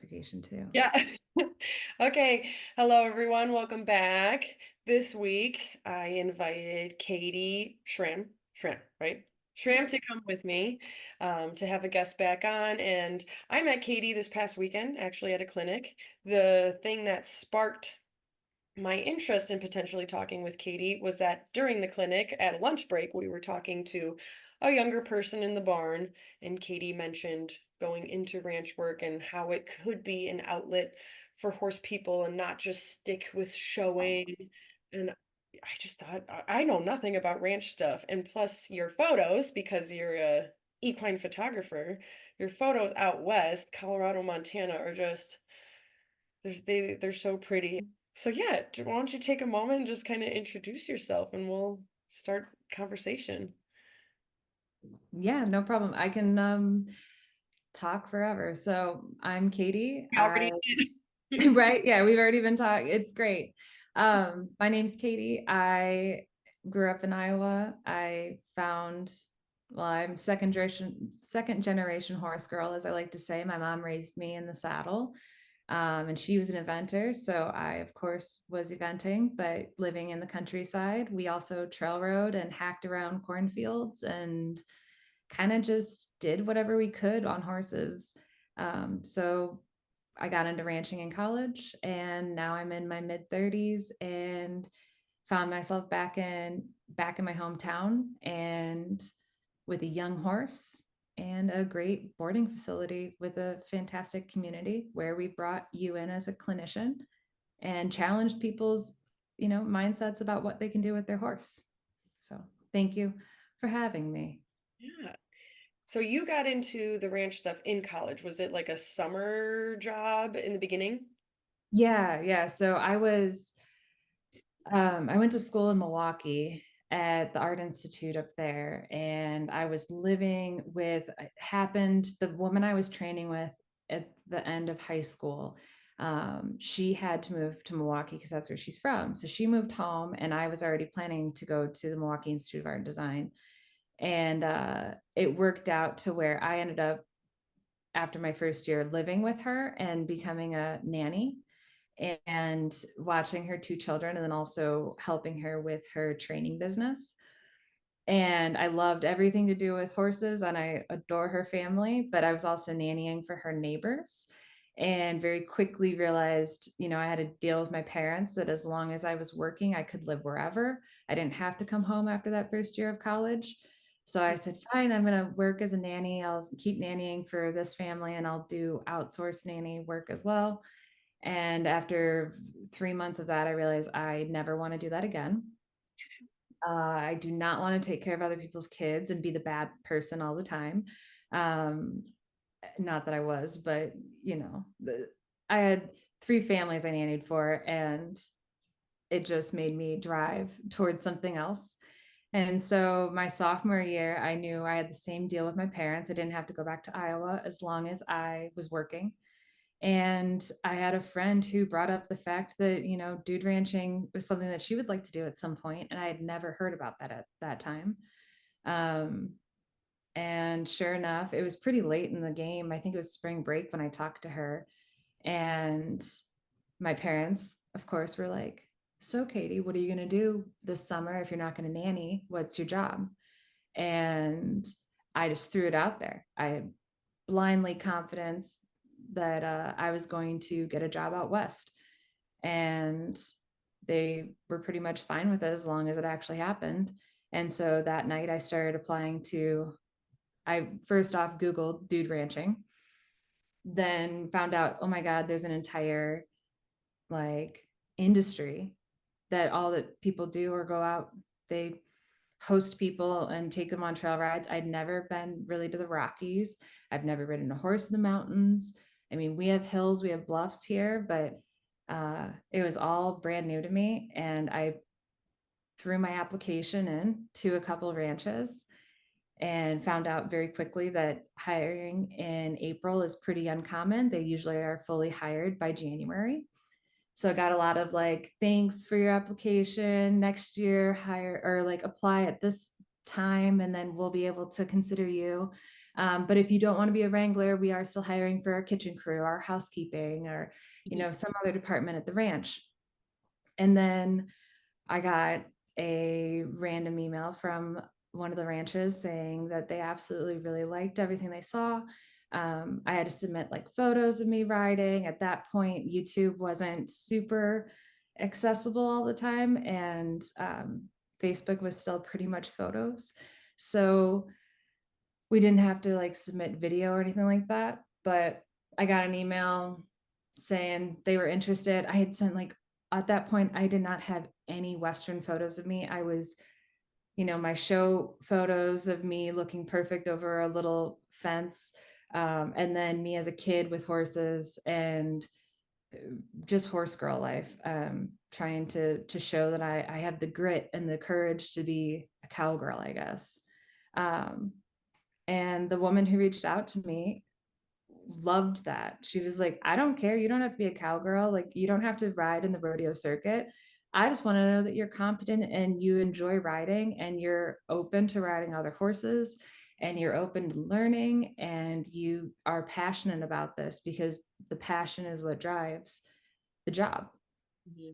notification too. Yeah. Okay. Hello, everyone. Welcome back. This week, I invited KT Schramm, right? Schramm to come with me to have a guest back on. And I met Katie this past weekend, actually at a clinic. The thing that sparked my interest in potentially talking with Katie was that during the clinic at a lunch break, we were talking to a younger person in the barn, and Katie mentioned going into ranch work and how it could be an outlet for horse people and not just stick with showing. And I just thought, I know nothing about ranch stuff. And plus, your photos, because you're a equine photographer, your photos out west, Colorado, Montana, are just they're so pretty. So yeah, why don't you take a moment and just kind of introduce yourself and we'll start conversation. Yeah, no problem. I can talk forever. So I'm Katie. We already did. Right? Yeah, we've already been talking. It's great. My name's Katie. I grew up in Iowa. I'm second generation horse girl, as I like to say. My mom raised me in the saddle. And she was an eventer. So I, of course, was eventing, but living in the countryside. We also trail rode and hacked around cornfields and kind of just did whatever we could on horses. So I got into ranching in college, and now I'm in my mid 30s and found myself back in my hometown and with a young horse and a great boarding facility with a fantastic community where we brought you in as a clinician and challenged people's mindsets about what they can do with their horse. So thank you for having me. Yeah. So you got into the ranch stuff in college. Was it like a summer job in the beginning? Yeah. So I went to school in Milwaukee at the Art Institute up there, and I was living with, it happened, the woman I was training with at the end of high school. She had to move to Milwaukee because that's where she's from. So she moved home, and I was already planning to go to the Milwaukee Institute of Art and Design. And it worked out to where I ended up, after my first year, living with her and becoming a nanny and watching her two children, and then also helping her with her training business. And I loved everything to do with horses, and I adore her family, but I was also nannying for her neighbors, and very quickly realized, I had to deal with my parents that as long as I was working, I could live wherever. I didn't have to come home after that first year of college. So I said, fine, I'm going to work as a nanny. I'll keep nannying for this family, and I'll do outsourced nanny work as well. And after 3 months of that, I realized I never want to do that again. I do not want to take care of other people's kids and be the bad person all the time. Um, Not that I was, but I had three families I nannied for, and it just made me drive towards something else. And so my sophomore year, I knew I had the same deal with my parents. I didn't have to go back to Iowa as long as I was working. And I had a friend who brought up the fact that, dude ranching was something that she would like to do at some point, and I had never heard about that at that time. Um, and sure enough, it was pretty late in the game. I think it was spring break when I talked to her. And my parents, of course, were like, so, Katie, what are you going to do this summer if you're not going to nanny? What's your job? And I just threw it out there. I had blindly confidence that I was going to get a job out west. And they were pretty much fine with it as long as it actually happened. And so that night I started applying to, I first off Googled dude ranching, then found out, oh my God, there's an entire like industry that all that people do or go out, they host people and take them on trail rides. I'd never been really to the Rockies. I've never ridden a horse in the mountains. I mean, we have hills, we have bluffs here, but it was all brand new to me. And I threw my application in to a couple of ranches and found out very quickly that hiring in April is pretty uncommon. They usually are fully hired by January. So I got a lot of like, thanks for your application. Next year, hire or like apply at this time, and then we'll be able to consider you. But if you don't want to be a Wrangler, we are still hiring for our kitchen crew, our housekeeping, or, Mhm. some other department at the ranch. And then I got a random email from one of the ranches saying that they absolutely really liked everything they saw. I had to submit like photos of me riding. At that point, YouTube wasn't super accessible all the time, and Facebook was still pretty much photos. So we didn't have to like submit video or anything like that. But I got an email saying they were interested. I had sent like, at that point, I did not have any Western photos of me. I was, my show photos of me looking perfect over a little fence. And then me as a kid with horses, and just horse girl life, trying to show that I have the grit and the courage to be a cowgirl, I guess. Um, and the woman who reached out to me loved that. She was like, I don't care. You don't have to be a cowgirl. Like, you don't have to ride in the rodeo circuit. I just want to know that you're competent and you enjoy riding and you're open to riding other horses and you're open to learning and you are passionate about this, because the passion is what drives the job. Mhm.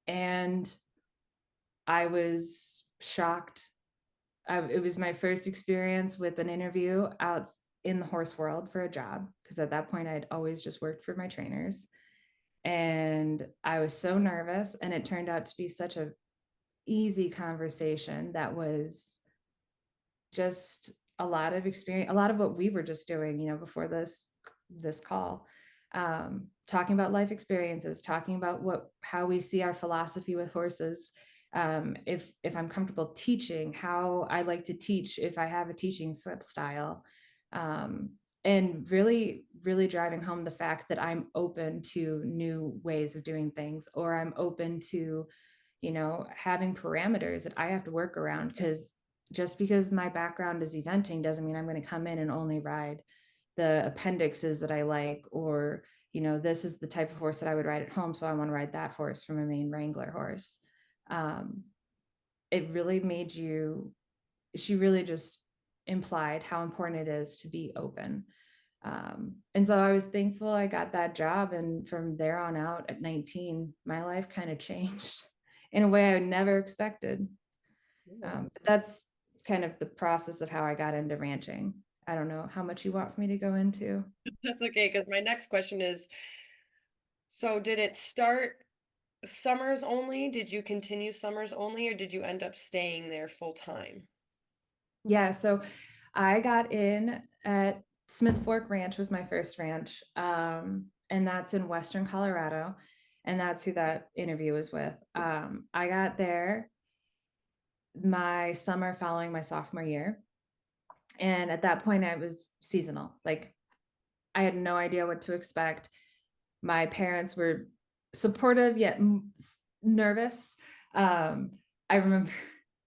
And I was shocked. It was my first experience with an interview out in the horse world for a job, because at that point I'd always just worked for my trainers. And I was so nervous, and it turned out to be such a easy conversation that was just a lot of experience, a lot of what we were just doing, before this call. Talking about life experiences, talking about how we see our philosophy with horses. If I'm comfortable teaching, how I like to teach, if I have a teaching style, um, and really, really driving home the fact that I'm open to new ways of doing things, or I'm open to, having parameters that I have to work around. Because just because my background is eventing doesn't mean I'm going to come in and only ride the appendixes that I like, or, this is the type of horse that I would ride at home. So I want to ride that horse from a main Wrangler horse. Um, it really made she really just implied how important it is to be open. And so I was thankful I got that job. And from there on out, at 19, my life kind of changed in a way I never expected. Yeah. But that's kind of the process of how I got into ranching. I don't know how much you want for me to go into. That's okay, because my next question is, so did it start summers only? Did you continue summers only, or did you end up staying there full time? Yeah, so I got in at Smith Fork Ranch was my first ranch, and that's in Western Colorado, and that's who that interview was with. I got there my summer following my sophomore year, and at that point, I was seasonal. Like, I had no idea what to expect. My parents were supportive yet nervous. I remember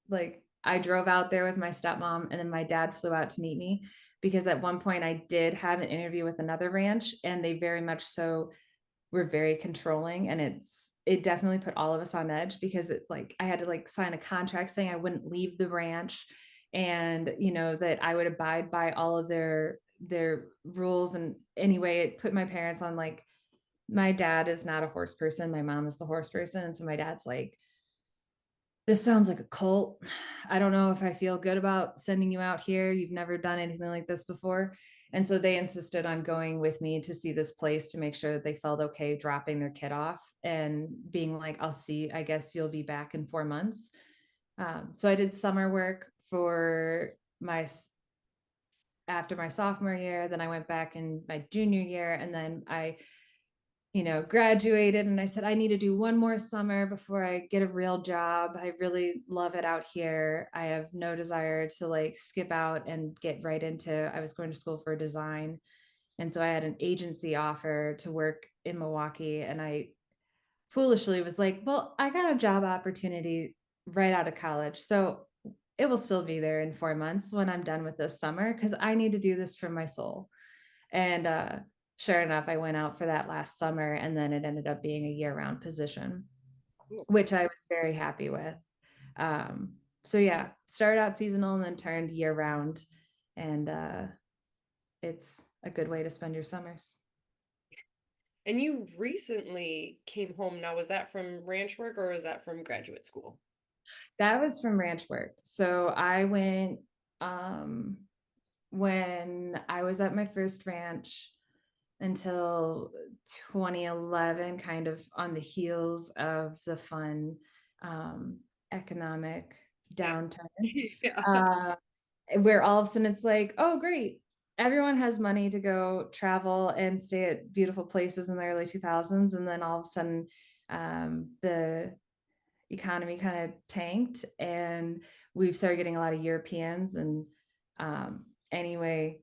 like I drove out there with my stepmom, and then my dad flew out to meet me, because at one point I did have an interview with another ranch, and they very much so were very controlling, and it definitely put all of us on edge, because it like I had to like sign a contract saying I wouldn't leave the ranch, and that I would abide by all of their rules. And anyway, it put my parents on like, my dad is not a horse person, my mom is the horse person, and so my dad's like, this sounds like a cult. I don't know if I feel good about sending you out here. You've never done anything like this before. And so they insisted on going with me to see this place, to make sure that they felt okay dropping their kid off and being like, I'll see, I guess you'll be back in 4 months. So I did summer work for my after my sophomore year. Then I went back in my junior year, and then I graduated, and I said, I need to do one more summer before I get a real job. I really love it out here. I have no desire to like skip out and get right into, I was going to school for design. And so I had an agency offer to work in Milwaukee. And I foolishly was like, well, I got a job opportunity right out of college. So it will still be there in 4 months when I'm done with this summer, because I need to do this for my soul. And sure enough, I went out for that last summer, and then it ended up being a year-round position, Cool. which I was very happy with. So yeah, started out seasonal and then turned year-round, and it's a good way to spend your summers. And you recently came home. Now, was that from ranch work or was that from graduate school? That was from ranch work. So I went um, when I was at my first ranch until 2011, kind of on the heels of the fun economic Yeah. downturn, Yeah. uh, where all of a sudden it's like, oh, great. Everyone has money to go travel and stay at beautiful places in the early 2000s. And then all of a sudden, the economy kind of tanked and we've started getting a lot of Europeans. And anyway,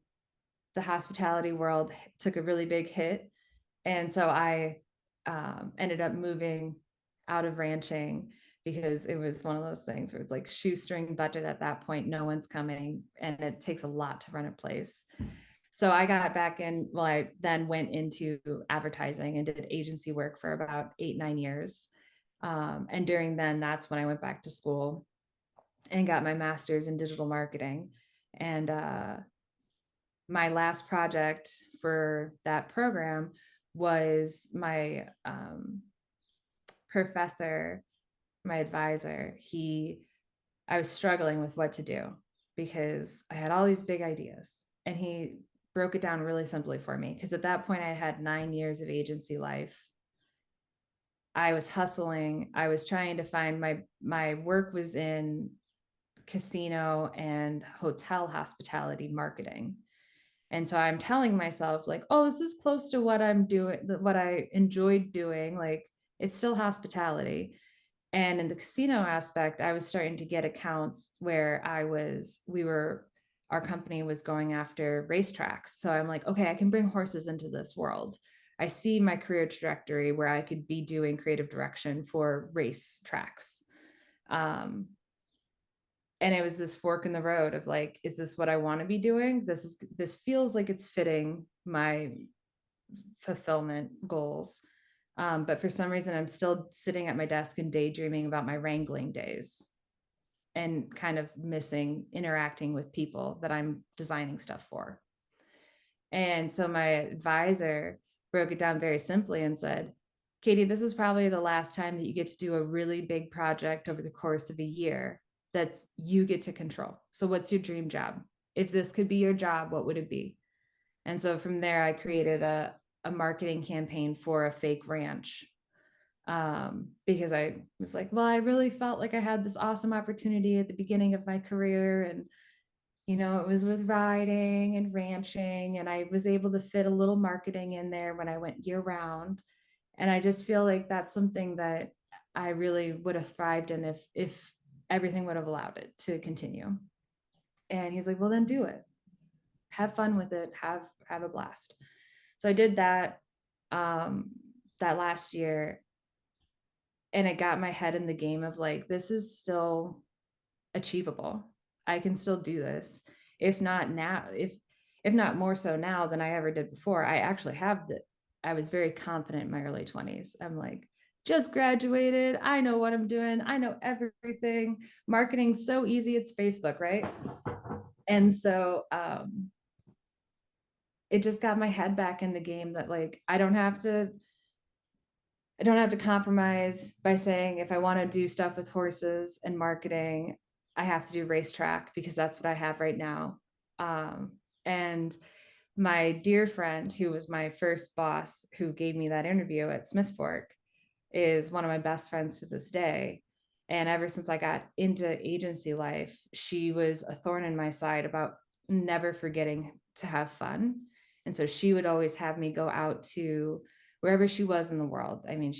the hospitality world took a really big hit. And so I ended up moving out of ranching because it was one of those things where it's like shoestring budget at that point. No one's coming and it takes a lot to run a place. So I got back in. Well, I then went into advertising and did agency work for about 8, 9 years. And during then, that's when I went back to school and got my master's in digital marketing. And my last project for that program was my professor, my advisor. I was struggling with what to do because I had all these big ideas. And he broke it down really simply for me because at that point I had 9 years of agency life. I was hustling. I was trying to find my work was in casino and hotel hospitality marketing. And so I'm telling myself, like, oh, this is close to what I'm doing, what I enjoyed doing. Like, it's still hospitality. And in the casino aspect, I was starting to get accounts where our company was going after racetracks. So I'm like, okay, I can bring horses into this world. I see my career trajectory where I could be doing creative direction for race tracks. Um, and it was this fork in the road of like, is this what I want to be doing? This feels like it's fitting my fulfillment goals. But for some reason I'm still sitting at my desk and daydreaming about my wrangling days and kind of missing interacting with people that I'm designing stuff for. And so my advisor broke it down very simply and said, Katie, this is probably the last time that you get to do a really big project over the course of a year that's you get to control. So what's your dream job? If this could be your job, what would it be? And so from there, I created a marketing campaign for a fake ranch because I was like, well, I really felt like I had this awesome opportunity at the beginning of my career. And, it was with riding and ranching, and I was able to fit a little marketing in there when I went year round. And I just feel like that's something that I really would have thrived in if everything would have allowed it to continue. And he's like, well, then do it. Have fun with it. Have a blast. So I did that um that last year, and it got my head in the game of like, this is still achievable. I can still do this. If not now, if not more so now than I ever did before. I actually have the I was very confident in my early 20s. I'm like, just graduated. I know what I'm doing. I know everything. Marketing's so easy. It's Facebook, right? And so it just got my head back in the game that like I don't have to compromise by saying if I want to do stuff with horses and marketing, I have to do racetrack because that's what I have right now. And my dear friend, who was my first boss, who gave me that interview at Smith Fork, is one of my best friends to this day. And ever since I got into agency life, she was a thorn in my side about never forgetting to have fun. And so she would always have me go out to wherever she was in the world. I mean,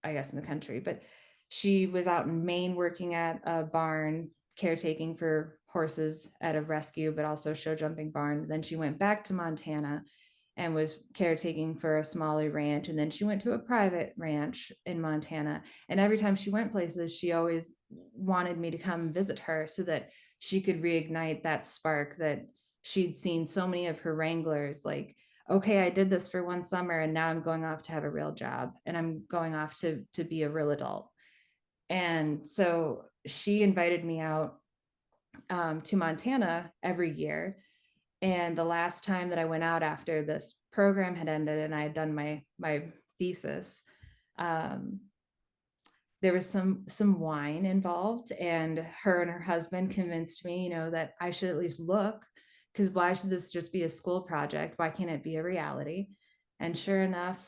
I guess in the country, but she was out in Maine working at a barn, caretaking for horses at a rescue, but also show jumping barn. Then she went back to Montana and was caretaking for a smaller ranch. And then she went to a private ranch in Montana. And every time she went places, she always wanted me to come visit her so that she could reignite that spark that she'd seen so many of her wranglers like, okay, I did this for one summer and now I'm going off to have a real job and I'm going off to be a real adult. And so she invited me out to Montana every year. And the last time that I went out after this program had ended and I had done my thesis, um, there was some wine involved, and her and her husband convinced me, that I should at least look, because why should this just be a school project? Why can't it be a reality? And sure enough,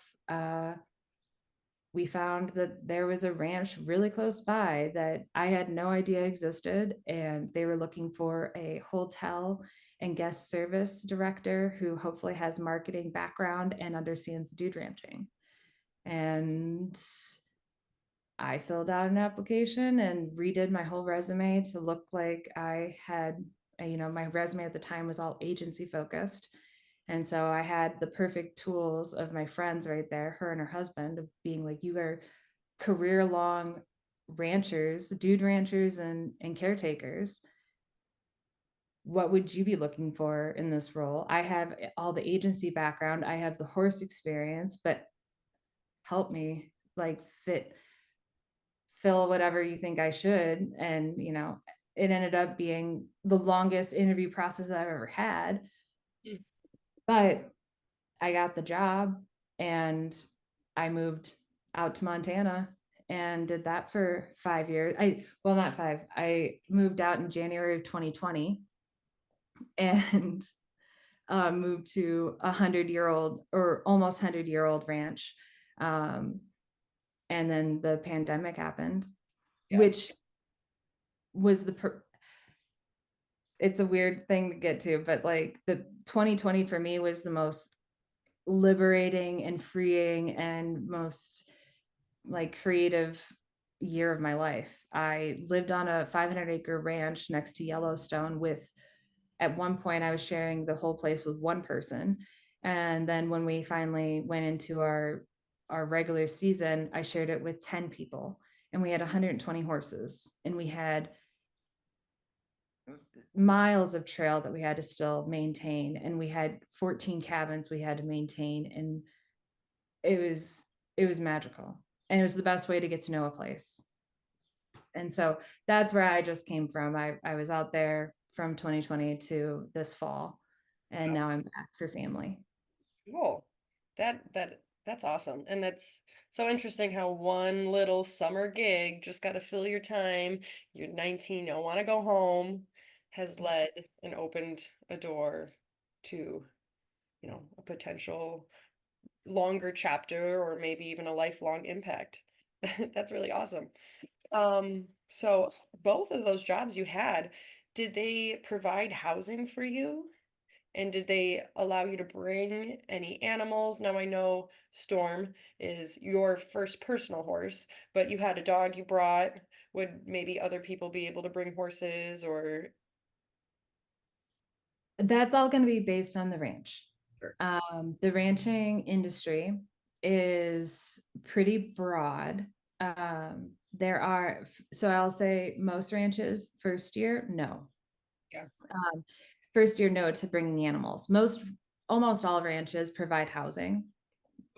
we found that there was a ranch really close by that I had no idea existed, and they were looking for a hotel and guest service director who hopefully has marketing background and understands dude ranching. And I filled out an application and redid my whole resume to look like I had, my resume at the time was all agency focused. And so I had the perfect tools of my friends right there, her and her husband, of being like, you are career long ranchers, dude ranchers and caretakers. What would you be looking for in this role? I have all the agency background, I have the horse experience, but help me like fill whatever you think I should. And, it ended up being the longest interview process that I've ever had. Mm. But I got the job and I moved out to Montana and did that for 5 years. Well, not five. I moved out in January of 2020 and moved to 100-year-old or almost 100-year-old ranch. Um, and then the pandemic happened, Yeah. which was it's a weird thing to get to, but like the 2020 for me was the most liberating and freeing and most like creative year of my life. I lived on a 500-acre ranch next to Yellowstone with, at one point I was sharing the whole place with one person. And then when we finally went into our regular season, I shared it with 10 people, and we had 120 horses, and we had miles of trail that we had to still maintain, and we had 14 cabins we had to maintain, and it was it was magical, and it was the best way to get to know a place. And so that's where I just came from. I was out there from 2020 to this fall, and Wow. now I'm back for family. Cool. That's awesome. And that's so interesting how one little summer gig just got to fill your time. You're 19, don't want to go home, has led and opened a door to, a potential longer chapter or maybe even a lifelong impact. That's really awesome. So both of those jobs you had, did they provide housing for you? And did they allow you to bring any animals? Now I know Storm is your first personal horse, but you had a dog you brought. Would maybe other people be able to bring horses or That's all going to be based on the ranch. Sure. The ranching industry is pretty broad. There are, so I'll say most ranches first year, no. Yeah. Um, First year, no to bringing animals. Almost all ranches provide housing.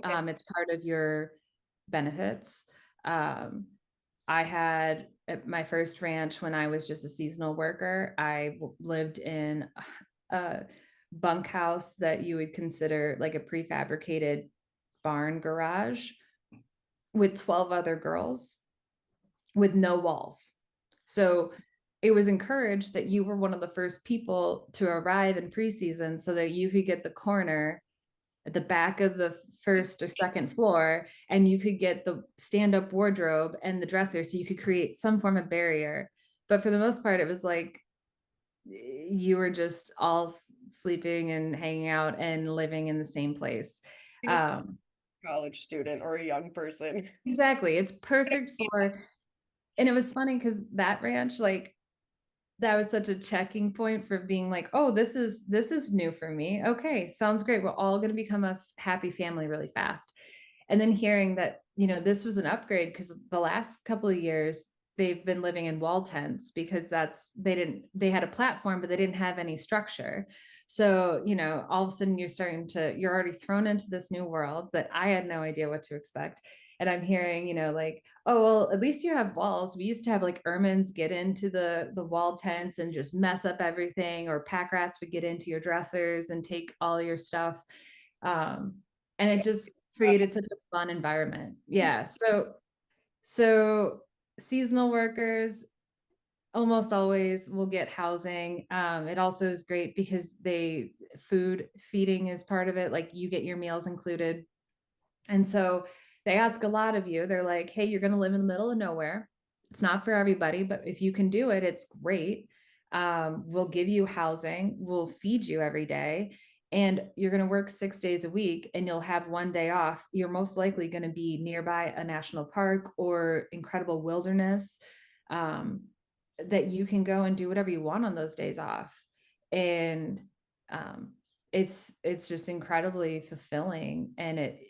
Okay. It's part of your benefits. Um, I had at my first ranch when I was just a seasonal worker. Lived in a bunkhouse that you would consider like a prefabricated barn garage with 12 other girls with no walls. So it was encouraged that you were one of the first people to arrive in preseason so that you could get the corner at the back of the first or second floor, and you could get the stand-up wardrobe and the dresser so you could create some form of barrier. But for the most part, it was like you were just all sleeping and hanging out and living in the same place. I think it's Um, a college student or a young person. exactly. It's perfect for, and it was funny because that ranch, like, that was such a checking point for being like, oh, this is new for me. Okay, sounds great. We're all going to become a happy family really fast. And then hearing that, this was an upgrade because the last couple of years they've been living in wall tents because they had a platform, but they didn't have any structure. So, all of a sudden you're already thrown into this new world that I had no idea what to expect. And I'm hearing, like, oh, well, at least you have walls. We used to have like ermines get into the wall tents and just mess up everything, or pack rats would get into your dressers and take all your stuff. Um, and it just created such a fun environment. Yeah. So seasonal workers almost always will get housing. It also is great because food feeding is part of it. Like you get your meals included. And so they ask a lot of you. They're like, hey, you're going to live in the middle of nowhere. It's not for everybody, but if you can do it, it's great. We'll give you housing, we'll feed you every day, and you're going to work 6 days a week and you'll have one day off. You're most likely going to be nearby a national park or incredible wilderness, um, that you can go and do whatever you want on those days off. And um, it's just incredibly fulfilling. And it,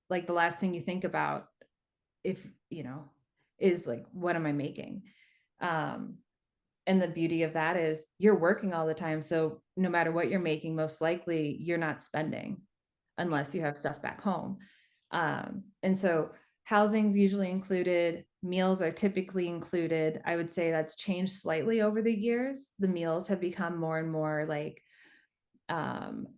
like, the last thing you think about, if is like, what am I making? um and the beauty of that is you're working all the time, so no matter what you're making, most likely you're not spending unless you have stuff back home. And so housing's usually included, meals are typically included. I would say that's changed slightly over the years. The meals have become more and more like,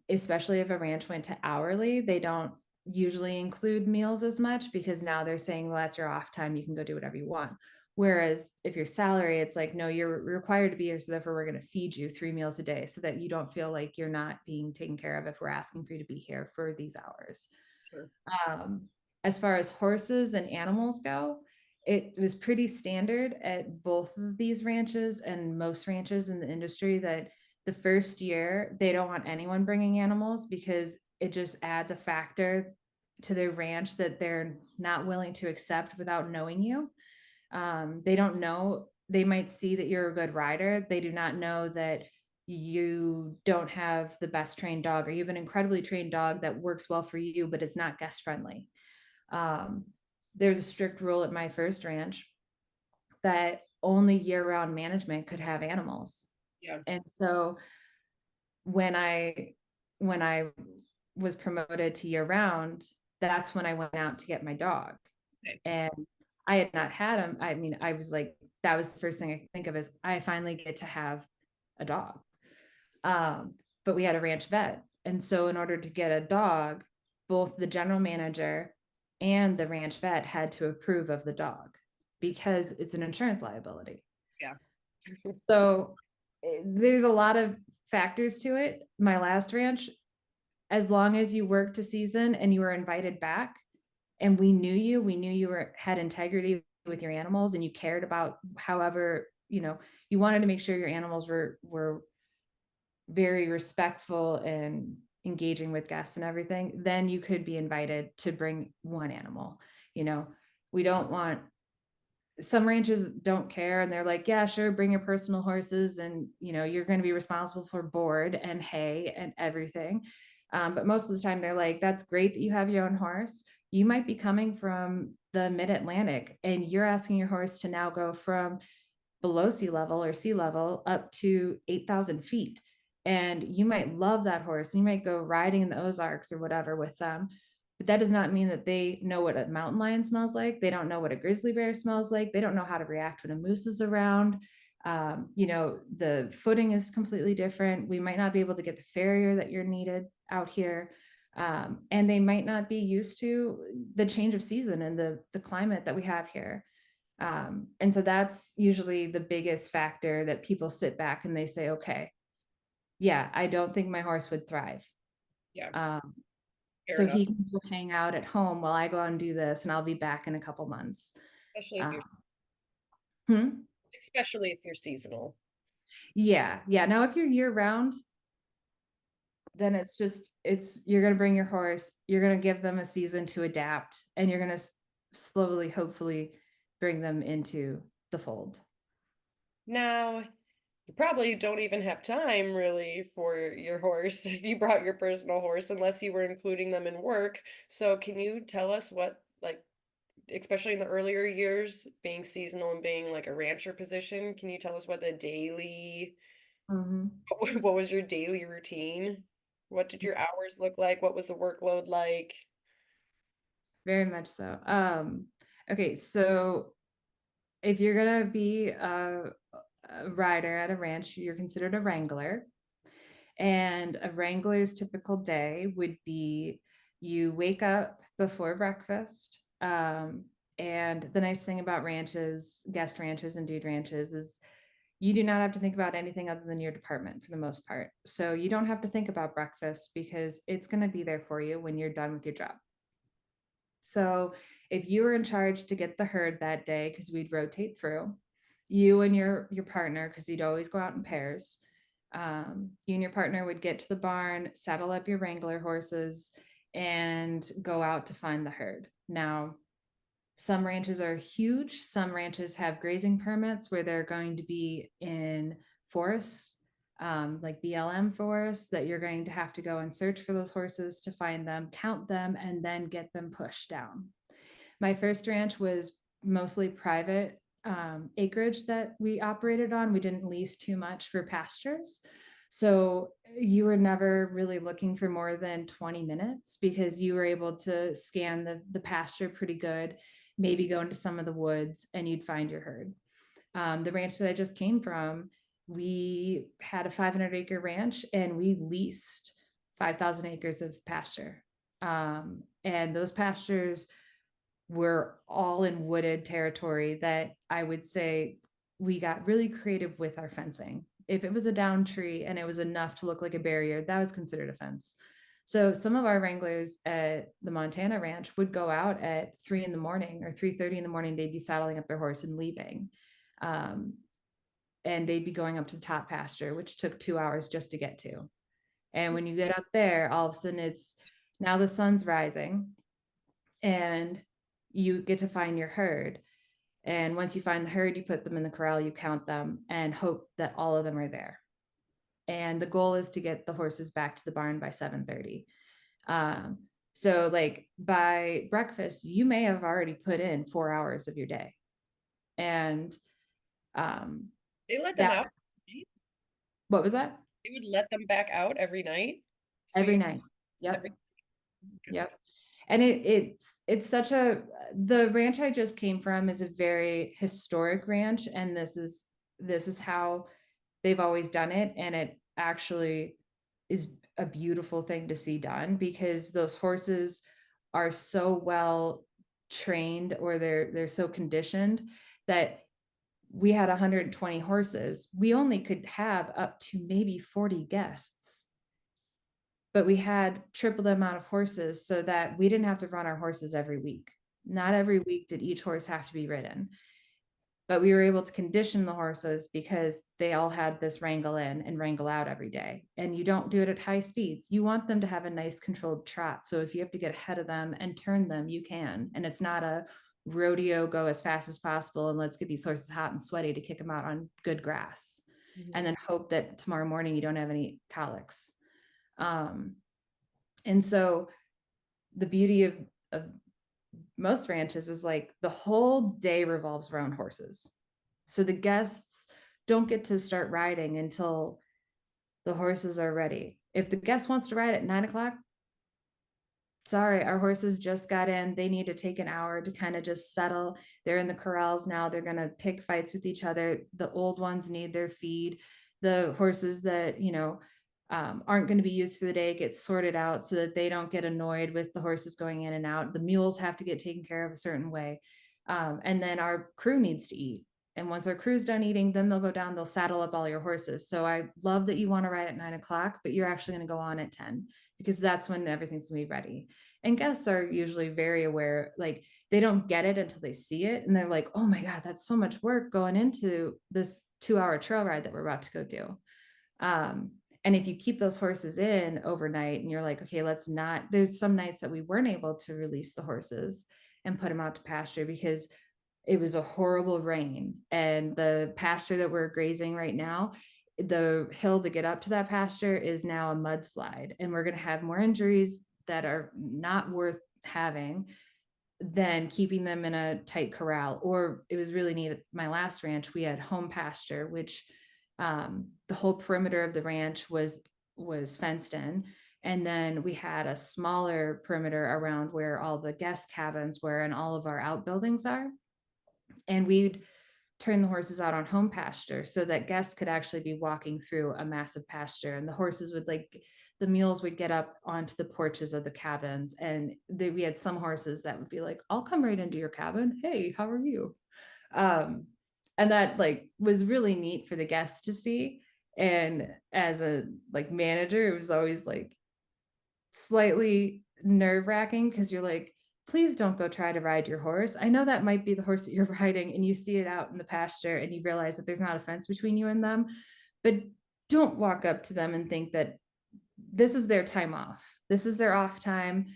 especially if a ranch went to hourly, they don't usually include meals as much, because now they're saying, well, that's your off time. You can go do whatever you want. Whereas if you're salary, it's like, no, you're required to be here. So therefore, we're going to feed you 3 meals a day so that you don't feel like you're not being taken care of if we're asking for you to be here for these hours. Sure. Um, as far as horses and animals go, it was pretty standard at both of these ranches and most ranches in the industry that the first year they don't want anyone bringing animals, because it just adds a factor to their ranch that they're not willing to accept without knowing you. They don't know, they might see that you're a good rider. They do not know that you don't have the best trained dog, or you have an incredibly trained dog that works well for you, but it's not guest friendly. Um, there's a strict rule at my first ranch that only year round management could have animals. Yeah. And so when I when I was promoted to year round, that's when I went out to get my dog. Okay. And I had not had him. I mean, I was like, that was the first thing I could think of, is I finally get to have a dog. Um, but we had a ranch vet. And so in order to get a dog, both the general manager and the ranch vet had to approve of the dog because it's an insurance liability. Yeah. So there's a lot of factors to it. My last ranch, as long as you worked a season and you were invited back and we knew you had integrity with your animals and you cared about, however, you wanted to make sure your animals were very respectful and engaging with guests and everything, then you could be invited to bring one animal. You know, we don't want, some ranches don't care and they're like, yeah, sure, bring your personal horses, and you're going to be responsible for board and hay and everything. But most of the time they're like, that's great that you have your own horse. You might be coming from the mid-Atlantic and you're asking your horse to now go from below sea level up to 8,000 feet. And you might love that horse. You might go riding in the Ozarks or whatever with them. But that does not mean that they know what a mountain lion smells like. They don't know what a grizzly bear smells like. They don't know how to react when a moose is around. The footing is completely different. We might not be able to get the farrier that you're needed out here. And they might not be used to the change of season and the climate that we have here. And so that's usually the biggest factor that people sit back and they say, okay, yeah, I don't think my horse would thrive. Yeah. Um, Fair so enough. he can go hang out at home while I go and do this, and I'll be back in a couple months. Especially if Uh, you're hmm? especially if you're seasonal. Yeah, yeah. Now, if you're year round, then you're going to bring your horse, you're going to give them a season to adapt, and you're going to slowly, hopefully, bring them into the fold. Now, you probably don't even have time really for your horse if you brought your personal horse unless you were including them in work. So can you tell us what, like, especially in the earlier years, being seasonal and being like a rancher position, can you tell us what the daily, Mhm. what was your daily routine? What did your hours look like? What was the workload like? very much so. Okay, so if you're gonna be a rider at a ranch, you're considered a wrangler. And a wrangler's typical day would be you wake up before breakfast. And the nice thing about ranches, guest ranches, and dude ranches is you do not have to think about anything other than your department for the most part. So you don't have to think about breakfast because it's going to be there for you when you're done with your job. So if you were in charge to get the herd that day, because we'd rotate through, you and your partner, because you'd always go out in pairs, you and your partner would get to the barn, saddle up your Wrangler horses, and go out to find the herd. Now, some ranches are huge. Some ranches have grazing permits where they're going to be in forests, like BLM forests, that you're going to have to go and search for those horses to find them, count them, and then get them pushed down. My first ranch was mostly private acreage that we operated on. We didn't lease too much for pastures. So you were never really looking for more than 20 minutes because you were able to scan the pasture pretty good, maybe go into some of the woods and you'd find your herd. The ranch that I just came from, we had a 500-acre ranch and we leased 5,000 acres of pasture. And those pastures were all in wooded territory that I would say we got really creative with our fencing. If it was a down tree and it was enough to look like a barrier, that was considered a fence. So some of our wranglers at the Montana ranch would go out at 3 in the morning or 3:30 in the morning. They'd be saddling up their horse and leaving. Um, and they'd be going up to top pasture, which took 2 hours just to get to. And when you get up there, all of a sudden it's now the sun's rising and you get to find your herd. And once you find the herd, you put them in the corral, you count them, and hope that all of them are there. And the goal is to get the horses back to the barn by 7:30. Um, so like by breakfast, you may have already put in 4 hours of your day. And um, They let them out. that's what was that? They would let them back out every night. So Every you night. Yep. every God. Yep. And it's such a the ranch I just came from is a very historic ranch, and this is how they've always done it, and it actually is a beautiful thing to see done because those horses are so well trained or they're so conditioned that we had 120 horses. We only could have up to maybe 40 guests, but we had triple the amount of horses so that we didn't have to run our horses every week. Not every week did each horse have to be ridden, but we were able to condition the horses because they all had this wrangle in and wrangle out every day. And you don't do it at high speeds. You want them to have a nice controlled trot. So if you have to get ahead of them and turn them, you can. And it's not a rodeo, go as fast as possible and let's get these horses hot and sweaty to kick them out on good grass and then hope that tomorrow morning you don't have any colics. Um, and so the beauty of most ranches is like the whole day revolves around horses. So the guests don't get to start riding until the horses are ready. If the guest wants to ride at 9 o'clock, sorry, our horses just got in. They need to take an hour to kind of just settle. They're in the corrals now. They're going to pick fights with each other. The old ones need their feed. The horses that, aren't going to be used for the day get sorted out so that they don't get annoyed with the horses going in and out. The mules have to get taken care of a certain way. And then our crew needs to eat. And once our crew's done eating, then they'll go down, they'll saddle up all your horses. So I love that you want to ride at 9 o'clock, but you're actually going to go on at 10 because that's when everything's going to be ready. And guests are usually very aware, like they don't get it until they see it. And they're like, oh my God, that's so much work going into this 2 hour trail ride that we're about to go do. And if you keep those horses in overnight and you're like, okay, let's not, there's some nights that we weren't able to release the horses and put them out to pasture because it was a horrible rain. And the pasture that we're grazing right now, the hill to get up to that pasture is now a mudslide. And we're going to have more injuries that are not worth having than keeping them in a tight corral. Or it was really neat. At my last ranch, we had home pasture, which the whole perimeter of the ranch was fenced in, And then we had a smaller perimeter around where all the guest cabins were and all of our outbuildings are. And we'd turn the horses out on home pasture so that guests could actually be walking through a massive pasture, and the horses would like the mules would get up onto the porches of the cabins, and we had some horses that would be like, I'll come right into your cabin, hey, how are you? um and that like was really neat for the guests to see. And as a like manager, it was always like slightly nerve wracking because you're like, please don't go try to ride your horse. I know that might be the horse that you're riding, and you see it out in the pasture and you realize that there's not a fence between you and them, but don't walk up to them and think that this is their time off. This is their off time.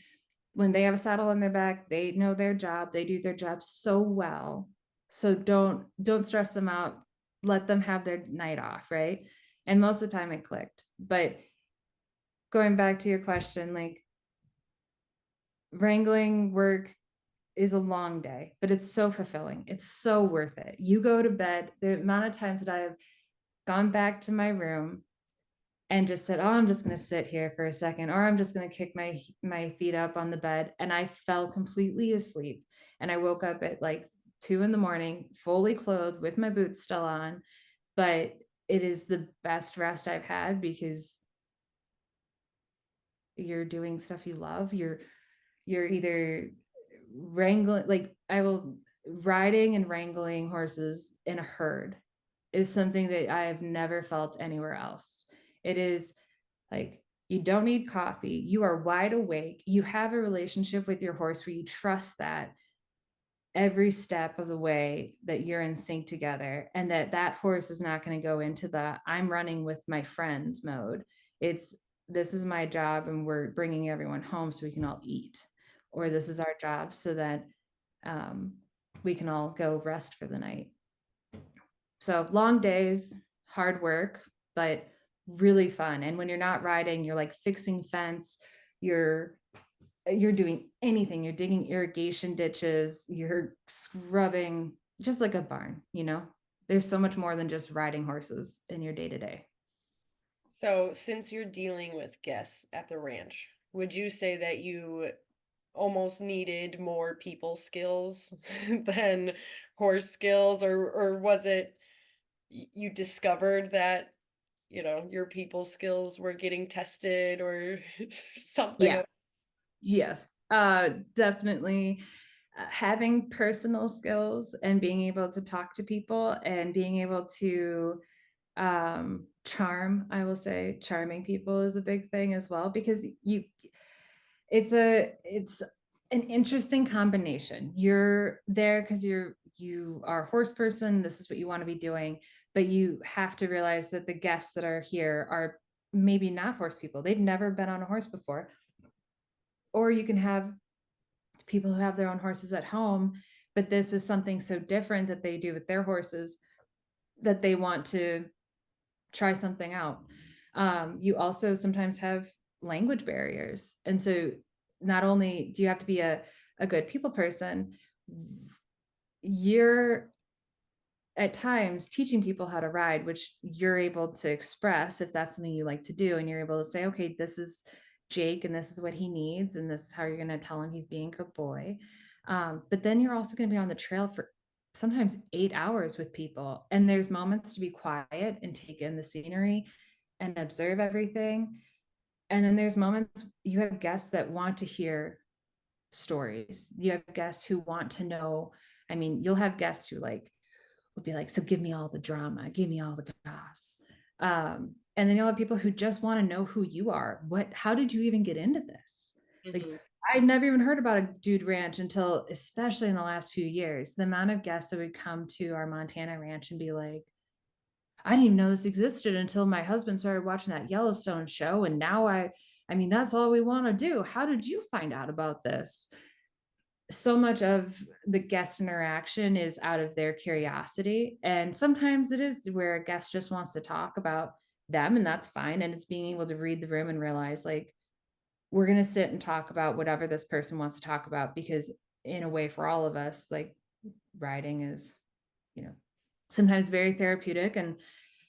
When they have a saddle on their back, they know their job. They do their job so well. So don't stress them out. Let them have their night off, right? And most of the time it clicked. But going back to your question, like wrangling work is a long day, but it's so fulfilling. It's so worth it. You go to bed, the amount of times that I have gone back to my room and just said, "Oh, I'm just going to sit here for a second, or I'm just going to kick my feet up on the bed," and I fell completely asleep. And I woke up at like 2 in the morning, fully clothed with my boots still on. But it is the best rest I've had because you're doing stuff you love. You're either wrangling, like I will riding and wrangling horses in a herd is something that I have never felt anywhere else. It is like you don't need coffee. You are wide awake. You have a relationship with your horse where you trust that every step of the way that you're in sync together, and that that horse is not going to go into the I'm running with my friends mode. It's this is my job and we're bringing everyone home so we can all eat, or this is our job so that um, we can all go rest for the night. So long days, hard work, but really fun. And when you're not riding, you're like fixing fence, you're you're doing anything. You're digging irrigation ditches, you're scrubbing, just like a barn, you know? There's so much more than just riding horses in your day to day. So, since you're dealing with guests at the ranch, would you say that you almost needed more people skills than horse skills, or was it you discovered that, your people skills were getting tested or something Yeah. else? Yes. Definitely having personal skills and being able to talk to people and being able to charm, I will say charming people is a big thing as well, because it's an interesting combination. You're there because you are a horse person, this is what you want to be doing, but you have to realize that the guests that are here are maybe not horse people. They've never been on a horse before. Or you can have people who have their own horses at home, but this is something so different that they do with their horses that they want to try something out. You also sometimes have language barriers. And so not only do you have to be a good people person, you're at times teaching people how to ride, which you're able to express if that's something you like to do. And you're able to say, okay, this is Jake and this is what he needs. And this is how you're going to tell him he's being a good boy. But then you're also going to be on the trail for sometimes 8 hours with people. And there's moments to be quiet and take in the scenery and observe everything. And then there's moments you have guests that want to hear stories. You have guests who want to know. I mean, you'll have guests who like will be like, so give me all the drama, give me all the goss. And then you'll have people who just want to know who you are. How did you even get into this? Like, Mhm. I'd never even heard about a dude ranch until, especially in the last few years, the amount of guests that would come to our Montana ranch and be like, I didn't even know this existed until my husband started watching that Yellowstone show. And now I mean, that's all we want to do. How did you find out about this? So much of the guest interaction is out of their curiosity. And sometimes it is where a guest just wants to talk about them, and that's fine. And it's being able to read the room and realize, like, we're going to sit and talk about whatever this person wants to talk about, because in a way, for all of us, like, writing is, you know, sometimes very therapeutic. And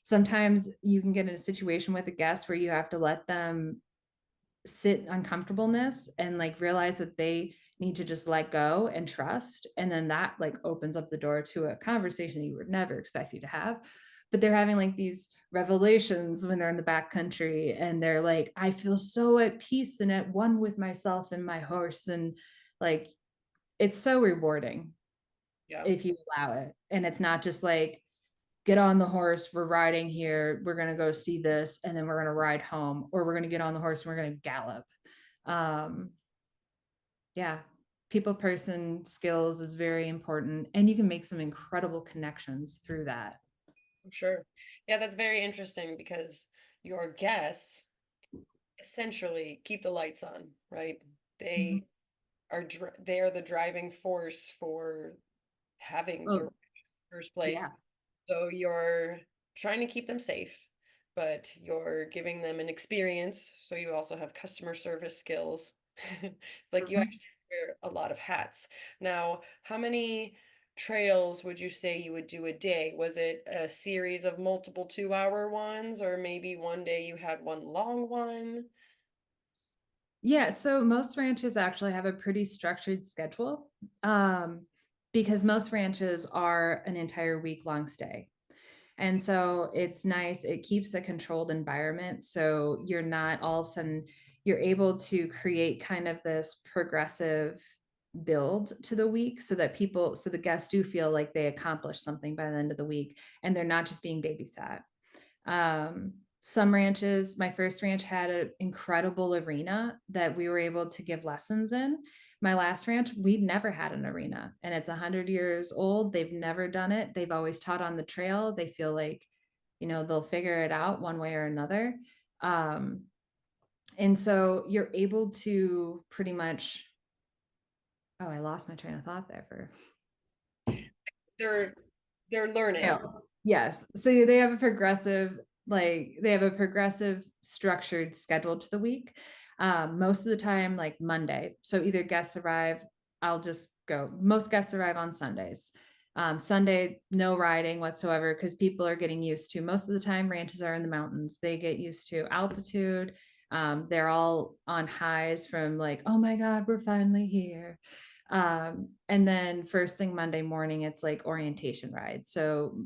sometimes you can get in a situation with a guest where you have to let them sit uncomfortableness and like realize that they need to just let go and trust. And then that like opens up the door to a conversation you would never expect you to have. But they're having like these revelations when they're in the back country and they're like, I feel so at peace and at one with myself and my horse. And like, it's so rewarding Yeah, if you allow it. And it's not just like, get on the horse, we're riding here, we're going to go see this, and then we're going to ride home, or we're going to get on the horse and we're going to gallop. Um, yeah, people person skills is very important, and you can make some incredible connections through that. I'm sure. Yeah, that's very interesting because your guests essentially keep the lights on, right? Mhm. They they are the driving force for having the Oh, first place. yeah. So you're trying to keep them safe, but you're giving them an experience. So you also have customer service skills. It's like you Mhm. actually wear a lot of hats. Now, how many trails would you say you would do a day? Was it a series of multiple 2-hour ones, or maybe one day you had one long one? Yeah, so most ranches actually have a pretty structured schedule, um, because most ranches are an entire week long stay. And so it's nice. It keeps a controlled environment. So you're not all of a sudden, you're able to create kind of this progressive build to the week so that so the guests do feel like they accomplished something by the end of the week and they're not just being babysat. Some ranches, my first ranch had an incredible arena that we were able to give lessons in. My last ranch, we'd never had an arena and it's 100 years old. They've never done it. They've always taught on the trail. They feel like, they'll figure it out one way or another. Um, and so you're able to pretty much, oh, I lost my train of thought there for They're they're learning. Trails. Yes. So they have a progressive structured schedule to the week. Most of the time, like Monday. So either guests arrive, I'll just go. Most guests arrive on Sundays. Sunday, no riding whatsoever because people are getting used to. Most of the time, ranches are in the mountains. They get used to altitude. They're all on highs from like, oh my God, we're finally here. And then first thing Monday morning, it's like orientation ride. So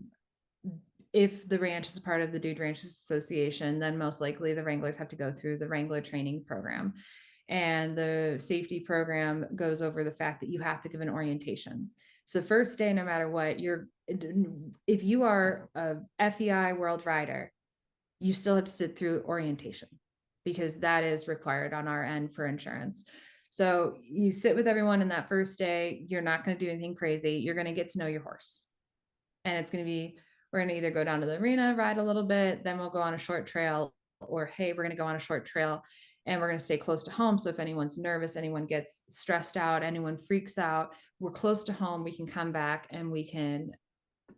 if the ranch is a part of the Dude Ranchers Association, then most likely the Wranglers have to go through the Wrangler training program. And the safety program goes over the fact that you have to give an orientation. So first day, no matter what, if you are a FEI world rider, you still have to sit through orientation because that is required on our end for insurance. So you sit with everyone in that first day. You're not going to do anything crazy. You're going to get to know your horse. And it's going to be, we're going to either go down to the arena, ride a little bit, then we'll go on a short trail, or hey, we're going to go on a short trail and we're going to stay close to home. So if anyone's nervous, anyone gets stressed out, anyone freaks out, we're close to home. We can come back and we can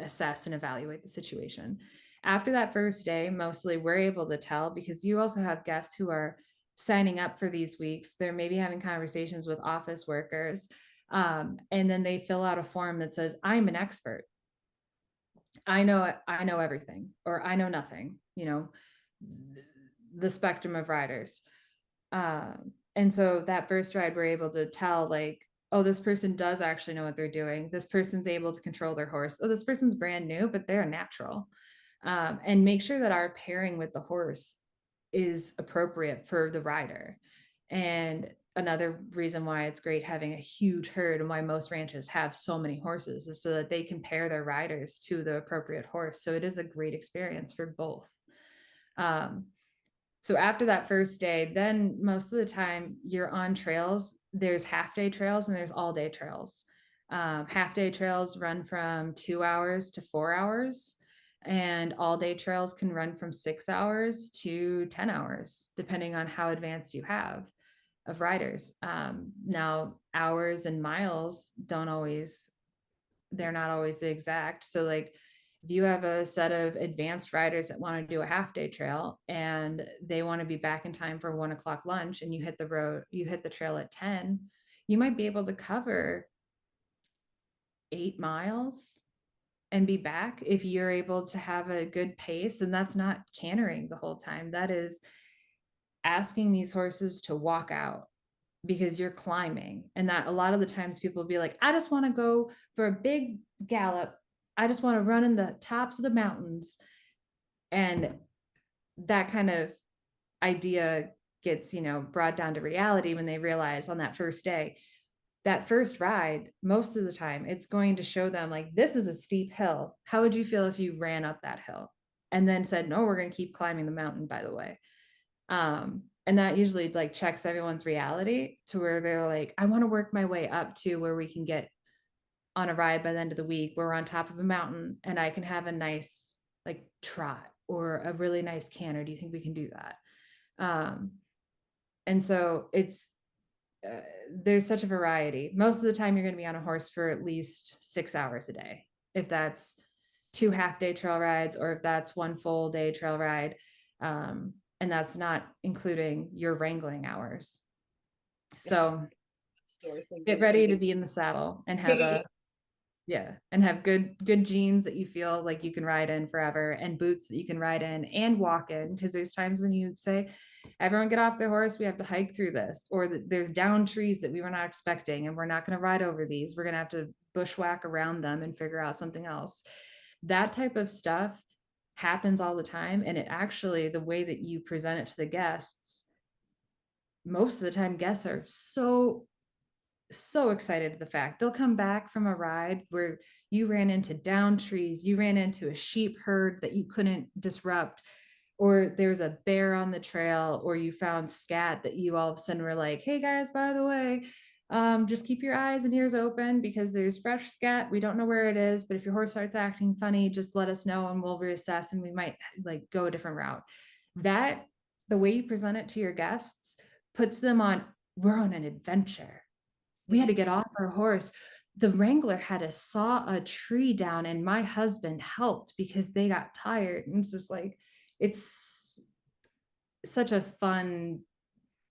assess and evaluate the situation. After that first day, mostly we're able to tell because you also have guests who are signing up for these weeks. They're maybe having conversations with office workers. And then they fill out a form that says, I'm an expert. I know everything, or I know nothing, the spectrum of riders. And so that first ride, we're able to tell like, oh, this person does actually know what they're doing. This person's able to control their horse. Oh, this person's brand new, but they're natural. And make sure that our pairing with the horse is appropriate for the rider. And another reason why it's great having a huge herd and why most ranches have so many horses is so that they can pair their riders to the appropriate horse. So it is a great experience for both. Um, so after that first day, then most of the time you're on trails. There's half day trails and there's all day trails. Half day trails run from 2 hours to 4 hours, and all day trails can run from 6 hours to 10 hours, depending on how advanced you have of riders. Now, hours and miles don't always, they're not always the exact. So, like, if you have a set of advanced riders that want to do a half day trail and they want to be back in time for 1 o'clock lunch and you hit the trail at 10, you might be able to cover 8 miles and be back if you're able to have a good pace. And that's not cantering the whole time. That is asking these horses to walk out because you're climbing. And that a lot of the times people will be like, I just want to go for a big gallop. I just want to run in the tops of the mountains. And that kind of idea gets, brought down to reality when they realize on that first day, that first ride, most of the time, it's going to show them like, this is a steep hill. How would you feel if you ran up that hill and then said, no, we're going to keep climbing the mountain, by the way? And that usually like checks everyone's reality to where they're like, I want to work my way up to where we can get on a ride by the end of the week where we're on top of a mountain and I can have a nice like trot or a really nice canter. Do you think we can do that? Um, and so uh, there's such a variety. Most of the time, you're going to be on a horse for at least 6 hours a day, if that's 2 half-day trail rides or if that's one full day trail ride. And that's not including your wrangling hours. So So we're get thinking ready to even. be in the saddle and have a yeah, and have good jeans that you feel like you can ride in forever and boots that you can ride in and walk in because there's times when you say everyone get off their horse, we have to hike through this, or there's down trees that we were not expecting and we're not going to ride over these, we're going to have to bushwhack around them and figure out something else. That type of stuff happens all the time, and it actually, the way that you present it to the guests, most of the time guests are so excited at the fact they'll come back from a ride where you ran into down trees, you ran into a sheep herd that you couldn't disrupt, or there's a bear on the trail, or you found scat that you all of a sudden were like, hey guys, by the way, just keep your eyes and ears open because there's fresh scat. We don't know where it is, but if your horse starts acting funny, just let us know and we'll reassess and we might like go a different route. That the way you present it to your guests puts them on, we're on an adventure. We had to get off our horse. The Wrangler had to saw a tree down, and my husband helped because they got tired. And it's just like, it's such a fun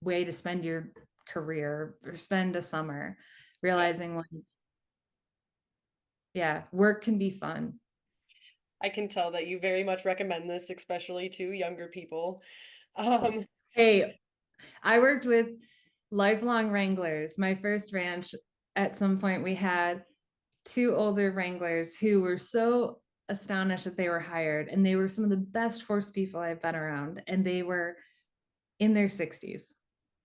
way to spend your career or spend a summer Yeah, realizing, like, yeah, work can be fun. I can tell that you very much recommend this, especially to younger people. Um, Hey, I worked with lifelong Wranglers. My first ranch, at some point, we had two older Wranglers who were so astonished that they were hired, and they were some of the best horse people I've been around, and they were in their 60s.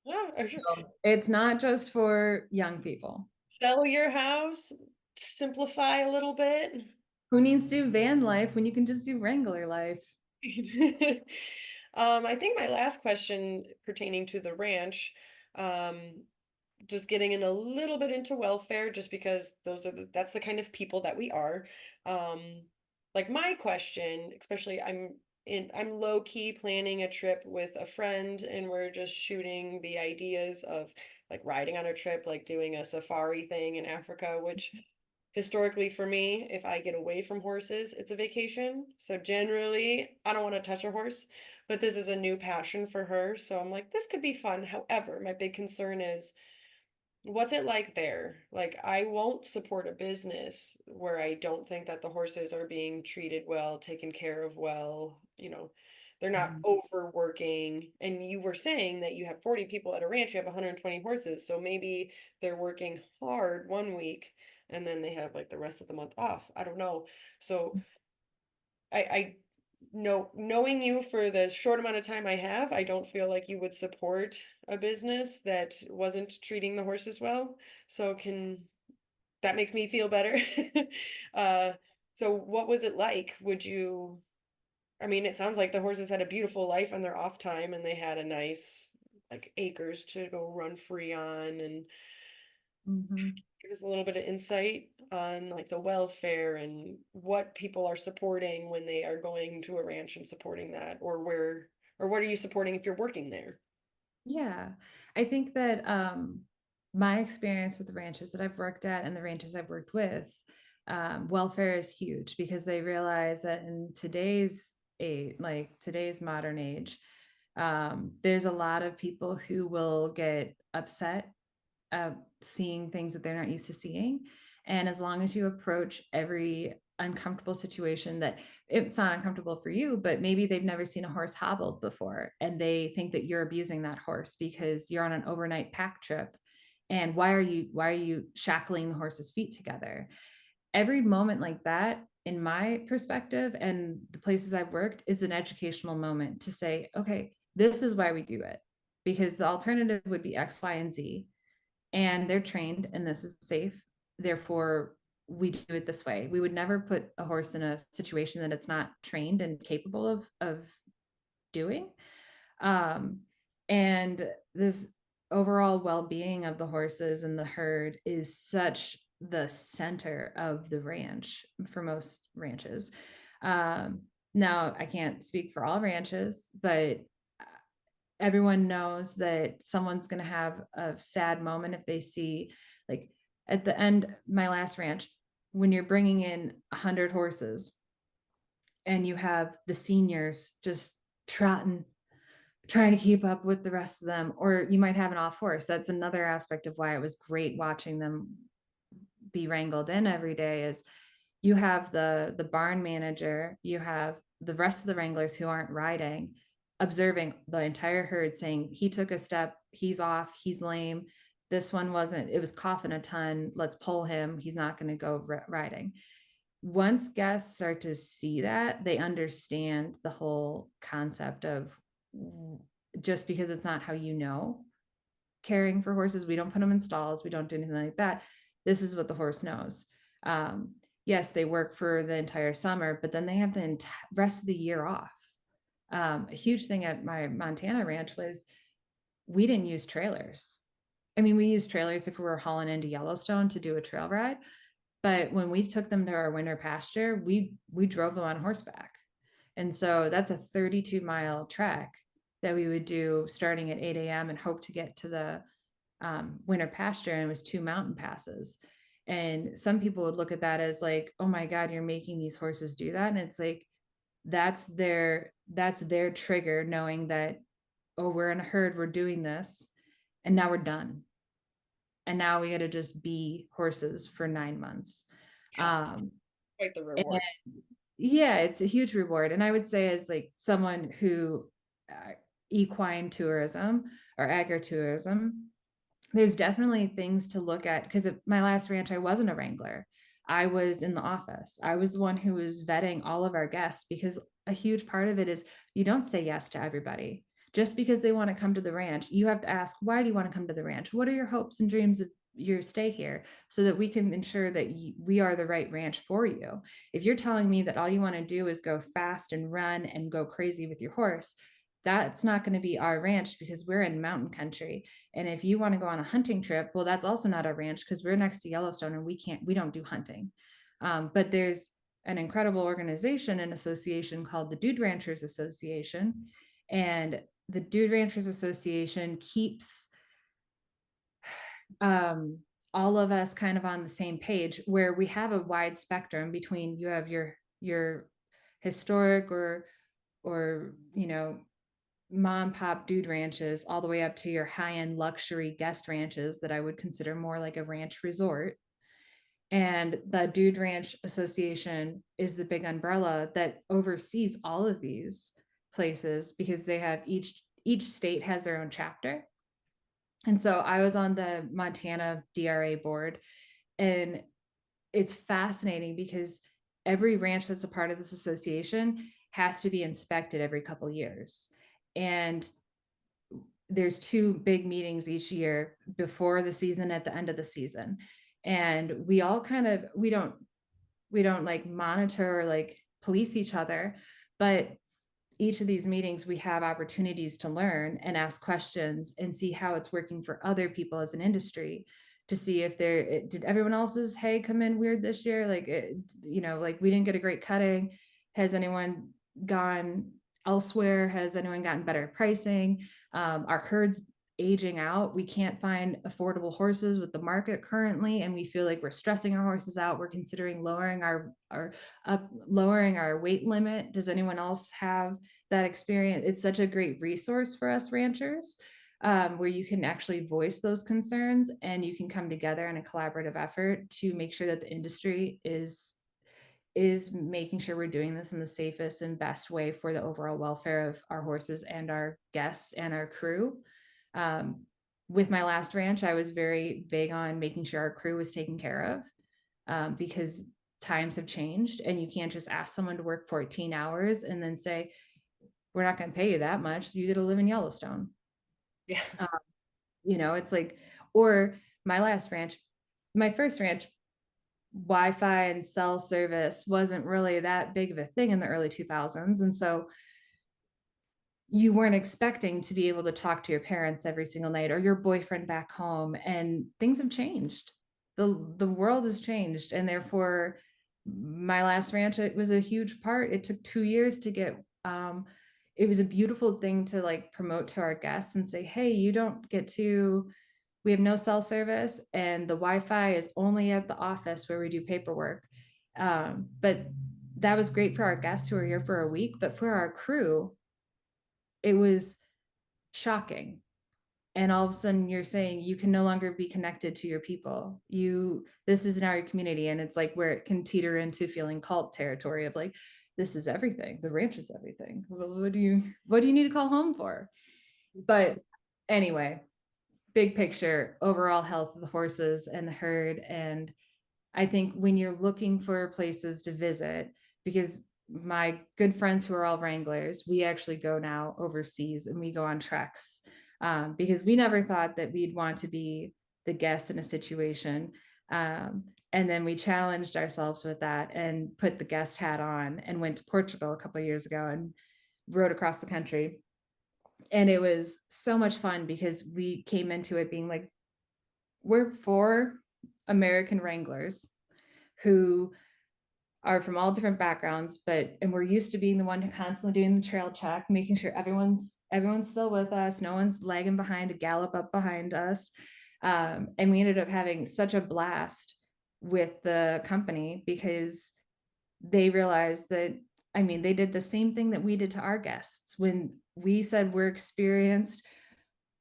yeah, So it's not just for young people. sell your house, simplify a little bit. Who needs to do van life when you can just do Wrangler life? I think my last question pertaining to the ranch, um, just getting in a little bit into welfare, just because that's the kind of people that we are. Um, like my question, especially I'm low key planning a trip with a friend, and we're just shooting the ideas of like riding on a trip, like doing a safari thing in Africa, which historically for me, if I get away from horses, it's a vacation. So generally, I don't want to touch a horse, but this is a new passion for her. So I'm like, this could be fun. However, my big concern is what's it like there? Like, I won't support a business where I don't think that the horses are being treated well, taken care of well, they're not Mhm. overworking. And you were saying that you have 40 people at a ranch, you have 120 horses. So maybe they're working hard one week and then they have like the rest of the month off. I don't know. So I know, knowing you for the short amount of time I have, I don't feel like you would support a business that wasn't treating the horses well. So can that makes me feel better. uh, so what was it like? I mean, it sounds like the horses had a beautiful life on their off time and they had a nice like acres to go run free on, and Mhm. give us a little bit of insight on like the welfare and what people are supporting when they are going to a ranch and supporting that, or what are you supporting if you're working there? Yeah, I think that my experience with the ranches that I've worked at and the ranches I've worked with, welfare is huge because they realize that in today's modern age, there's a lot of people who will get upset seeing things that they're not used to seeing. And as long as you approach every uncomfortable situation that it's not uncomfortable for you, but maybe they've never seen a horse hobbled before and they think that you're abusing that horse because you're on an overnight pack trip. And why are you shackling the horse's feet together? Every moment like that, in my perspective and the places I've worked, is an educational moment to say, okay, this is why we do it. Because the alternative would be X, Y, and Z, and they're trained and this is safe. Therefore, we do it this way. We would never put a horse in a situation that it's not trained and capable of doing. Um, and this overall well-being of the horses and the herd is such the center of the ranch for most ranches. Um, Now, I can't speak for all ranches, but everyone knows that someone's going to have a sad moment if they see, like, at the end, my last ranch, when you're bringing in 100 horses and you have the seniors just trotting, trying to keep up with the rest of them, or you might have an off horse. That's another aspect of why it was great watching them be wrangled in every day. Is you have the barn manager, you have the rest of the wranglers who aren't riding, observing the entire herd, saying he took a step, he's off, he's lame, this one wasn't, it was coughing a ton, let's pull him, he's not going to go riding. Once guests start to see that, they understand the whole concept of, just because it's not how you know caring for horses, we don't put them in stalls, we don't do anything like that. This is what the horse knows. Yes, they work for the entire summer, but then they have the rest of the year off. A huge thing at my Montana ranch was we didn't use trailers. I mean, we used trailers if we were hauling into Yellowstone to do a trail ride, but when we took them to our winter pasture, we drove them on horseback. And so that's a 32-mile trek that we would do starting at 8 a.m. and hope to get to the winter pasture. And it was 2 mountain passes. And some people would look at that as like, oh my God, you're making these horses do that. And it's like, that's their trigger, knowing that, oh, we're in a herd, we're doing this, and now we're done. And now we got to just be horses for 9 months. Yeah, Um, quite the and reward. yeah, it's a huge reward. And I would say, as like someone who equine tourism or agritourism, there's definitely things to look at, because at my last ranch, I wasn't a wrangler. I was in the office. I was the one who was vetting all of our guests, because a huge part of it is you don't say yes to everybody. Just because they want to come to the ranch, you have to ask, why do you want to come to the ranch? What are your hopes and dreams of your stay here, so that we can ensure that we are the right ranch for you. If you're telling me that all you want to do is go fast and run and go crazy with your horse, that's not going to be our ranch, because we're in mountain country. And if you want to go on a hunting trip, well, that's also not our ranch, because we're next to Yellowstone and we don't do hunting. But there's an incredible organization and association called the Dude Ranchers Association. And the Dude Ranchers Association keeps all of us kind of on the same page, where we have a wide spectrum between, you have your historic or mom pop dude ranches, all the way up to your high-end luxury guest ranches that I would consider more like a ranch resort. And the Dude Ranch Association is the big umbrella that oversees all of these places, because they have each state has their own chapter. And so I was on the Montana DRA board, and it's fascinating because every ranch that's a part of this association has to be inspected every couple years. And there's two big meetings each year, before the season, at the end of the season. And we all kind of, we don't like monitor or like police each other, but each of these meetings we have opportunities to learn and ask questions and see how it's working for other people as an industry, to see if did everyone else's hay come in weird this year, like like we didn't get a great cutting, has anyone gone elsewhere, has anyone gotten better pricing. Our herds aging out, we can't find affordable horses with the market currently, and we feel like we're stressing our horses out. We're considering lowering our weight limit. Does anyone else have that experience? It's such a great resource for us ranchers. where you can actually voice those concerns and you can come together in a collaborative effort to make sure that the industry is making sure we're doing this in the safest and best way for the overall welfare of our horses and our guests and our crew. Um, with my last ranch, I was very big on making sure our crew was taken care of, because times have changed and you can't just ask someone to work 14 hours and then say, we're not going to pay you that much. So you get to live in Yellowstone. Yeah. Um, it's like, or my last ranch, my first ranch, Wi-Fi and cell service wasn't really that big of a thing in the early 2000s. And so you weren't expecting to be able to talk to your parents every single night or your boyfriend back home, and things have changed. The world has changed, and therefore my last ranch, it was a huge part. It took 2 years to get it was a beautiful thing to like promote to our guests and say, hey, you don't get to, we have no cell service and the Wi-Fi is only at the office where we do paperwork. But that was great for our guests who are here for a week, but for our crew it was shocking. And all of a sudden you're saying you can no longer be connected to your people. This is now your community. And it's like where it can teeter into feeling cult territory of like, this is everything. The ranch is everything. Well, what do you need to call home for? But anyway, big picture, overall health of the horses and the herd. And I think when you're looking for places to visit, because my good friends who are all Wranglers, we actually go now overseas and we go on treks, because we never thought that we'd want to be the guest in a situation. And then we challenged ourselves with that and put the guest hat on and went to Portugal a couple of years ago and rode across the country. And it was so much fun because we came into it being like, we're four American Wranglers who are from all different backgrounds, and we're used to being the one who constantly doing the trail check, making sure everyone's still with us, no one's lagging behind to gallop up behind us. And we ended up having such a blast with the company because they realized that, I mean, they did the same thing that we did to our guests when we said we're experienced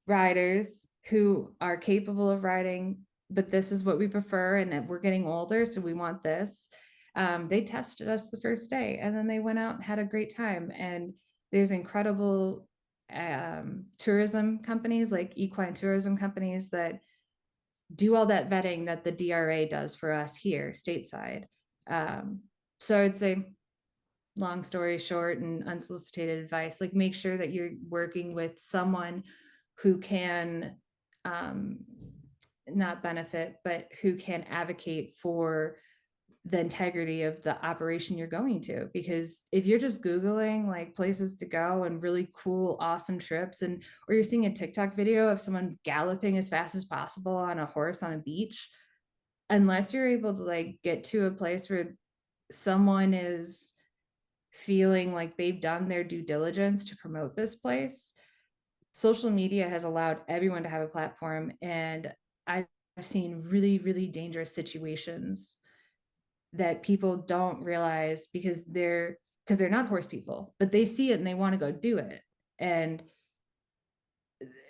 riders who are capable of riding, but this is what we prefer, and we're getting older, so we want this. They tested us the first day, and then they went out and had a great time. And there's incredible tourism companies, like equine tourism companies, that do all that vetting that the DRA does for us here stateside. Um, so I'd say, long story short and unsolicited advice, like make sure that you're working with someone who can, um, not benefit, but who can advocate for the integrity of the operation you're going to. Because if you're just Googling like places to go and really cool, awesome trips, and or you're seeing a TikTok video of someone galloping as fast as possible on a horse on a beach, unless you're able to like get to a place where someone is feeling like they've done their due diligence to promote this place, social media has allowed everyone to have a platform. And I've seen really, really dangerous situations that people don't realize because they're not horse people, but they see it and they want to go do it. And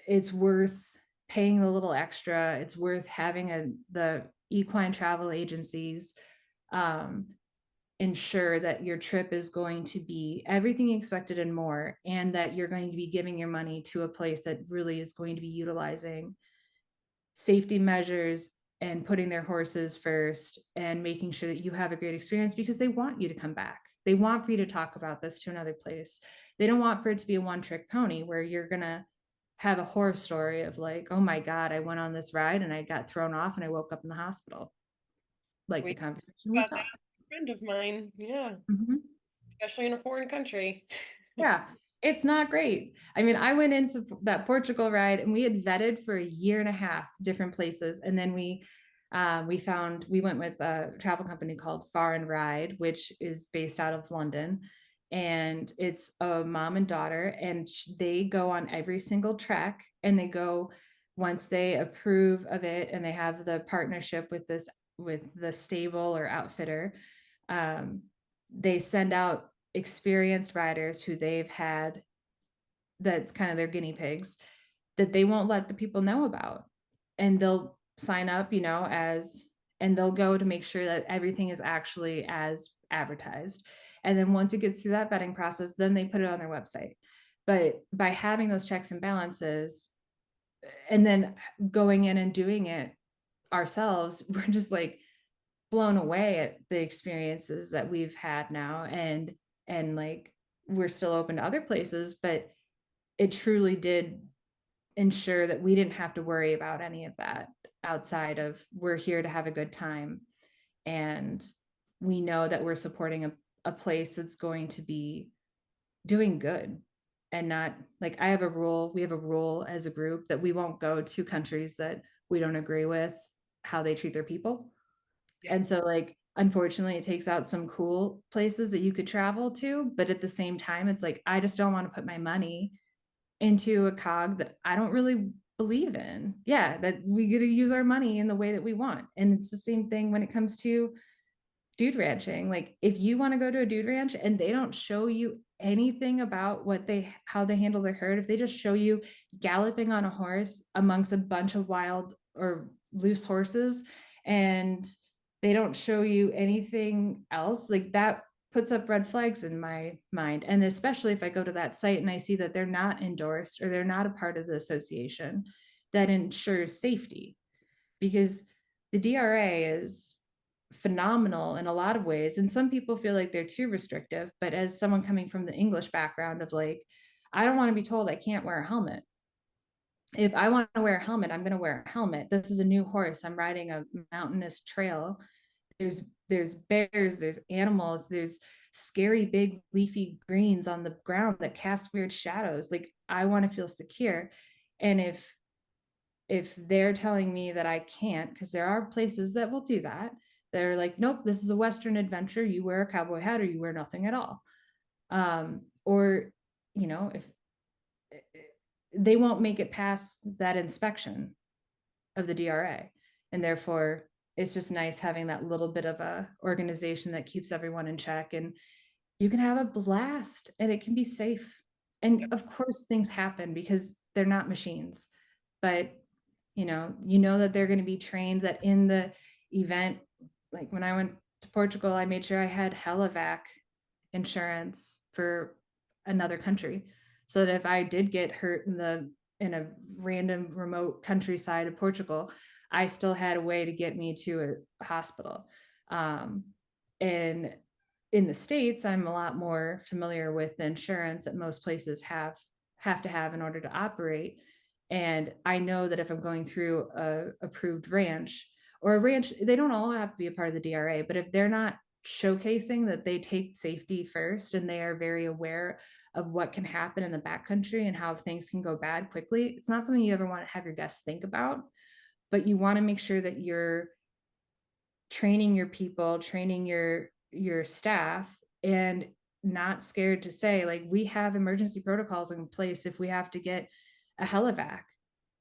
it's worth paying a little extra. It's worth having the equine travel agencies um, ensure that your trip is going to be everything you expected and more, and that you're going to be giving your money to a place that really is going to be utilizing safety measures and putting their horses first and making sure that you have a great experience, because they want you to come back. They want for you to talk about this to another place. They don't want for it to be a one trick pony where you're going to have a horror story of like, oh my God, I went on this ride and I got thrown off and I woke up in the hospital, like the We conversation we about that talked. with a friend of mine. Yeah. Mm-hmm. Especially in a foreign country. Yeah, it's not great. I mean, I went into that Portugal ride and we had vetted for a year and a half different places. And then we went with a travel company called Far and Ride, which is based out of London. And it's a mom and daughter, and they go on every single trek, and they go once they approve of it and they have the partnership with the stable or outfitter. um, they send out experienced riders who they've had, that's kind of their guinea pigs, that they won't let the people know about. And they'll sign up, and they'll go to make sure that everything is actually as advertised. And then once it gets through that vetting process, then they put it on their website. But by having those checks and balances and then going in and doing it ourselves, we're just like blown away at the experiences that we've had now. And like we're still open to other places, but it truly did ensure that we didn't have to worry about any of that outside of we're here to have a good time. And we know that we're supporting a place that's going to be doing good. And not like we have a rule as a group that we won't go to countries that we don't agree with how they treat their people. Yeah. And so like unfortunately it takes out some cool places that you could travel to, but at the same time it's like I just don't want to put my money into a cog that I don't really believe in. Yeah, that we get to use our money in the way that we want. And it's the same thing when it comes to dude ranching. Like if you want to go to a dude ranch and they don't show you anything about how they handle their herd, if they just show you galloping on a horse amongst a bunch of wild or loose horses and they don't show you anything else, like that puts up red flags in my mind. And especially if I go to that site and I see that they're not endorsed or they're not a part of the association that ensures safety, because the DRA is phenomenal in a lot of ways. And some people feel like they're too restrictive. But as someone coming from the English background of like, I don't want to be told I can't wear a helmet. If I want to wear a helmet, I'm going to wear a helmet. This is a new horse. I'm riding a mountainous trail. There's bears, there's animals, there's scary big leafy greens on the ground that cast weird shadows. Like I want to feel secure. And if they're telling me that I can't, because there are places that will do that, they're like, nope, this is a Western adventure. You wear a cowboy hat or you wear nothing at all. Or, if they won't make it past that inspection of the DRA. And therefore, it's just nice having that little bit of a organization that keeps everyone in check and you can have a blast and it can be safe. And of course things happen because they're not machines. But you know that they're going to be trained that in the event, like when I went to Portugal, I made sure I had helivac insurance for another country so that if I did get hurt in a random remote countryside of Portugal, I still had a way to get me to a hospital. And in the States, I'm a lot more familiar with the insurance that most places have to have in order to operate. And I know that if I'm going through a approved ranch or a ranch, they don't all have to be a part of the DRA, but if they're not showcasing that they take safety first and they are very aware of what can happen in the backcountry and how things can go bad quickly, it's not something you ever want to have your guests think about. But you want to make sure that you're training your people, training your staff, and not scared to say, like, we have emergency protocols in place if we have to get a helivac,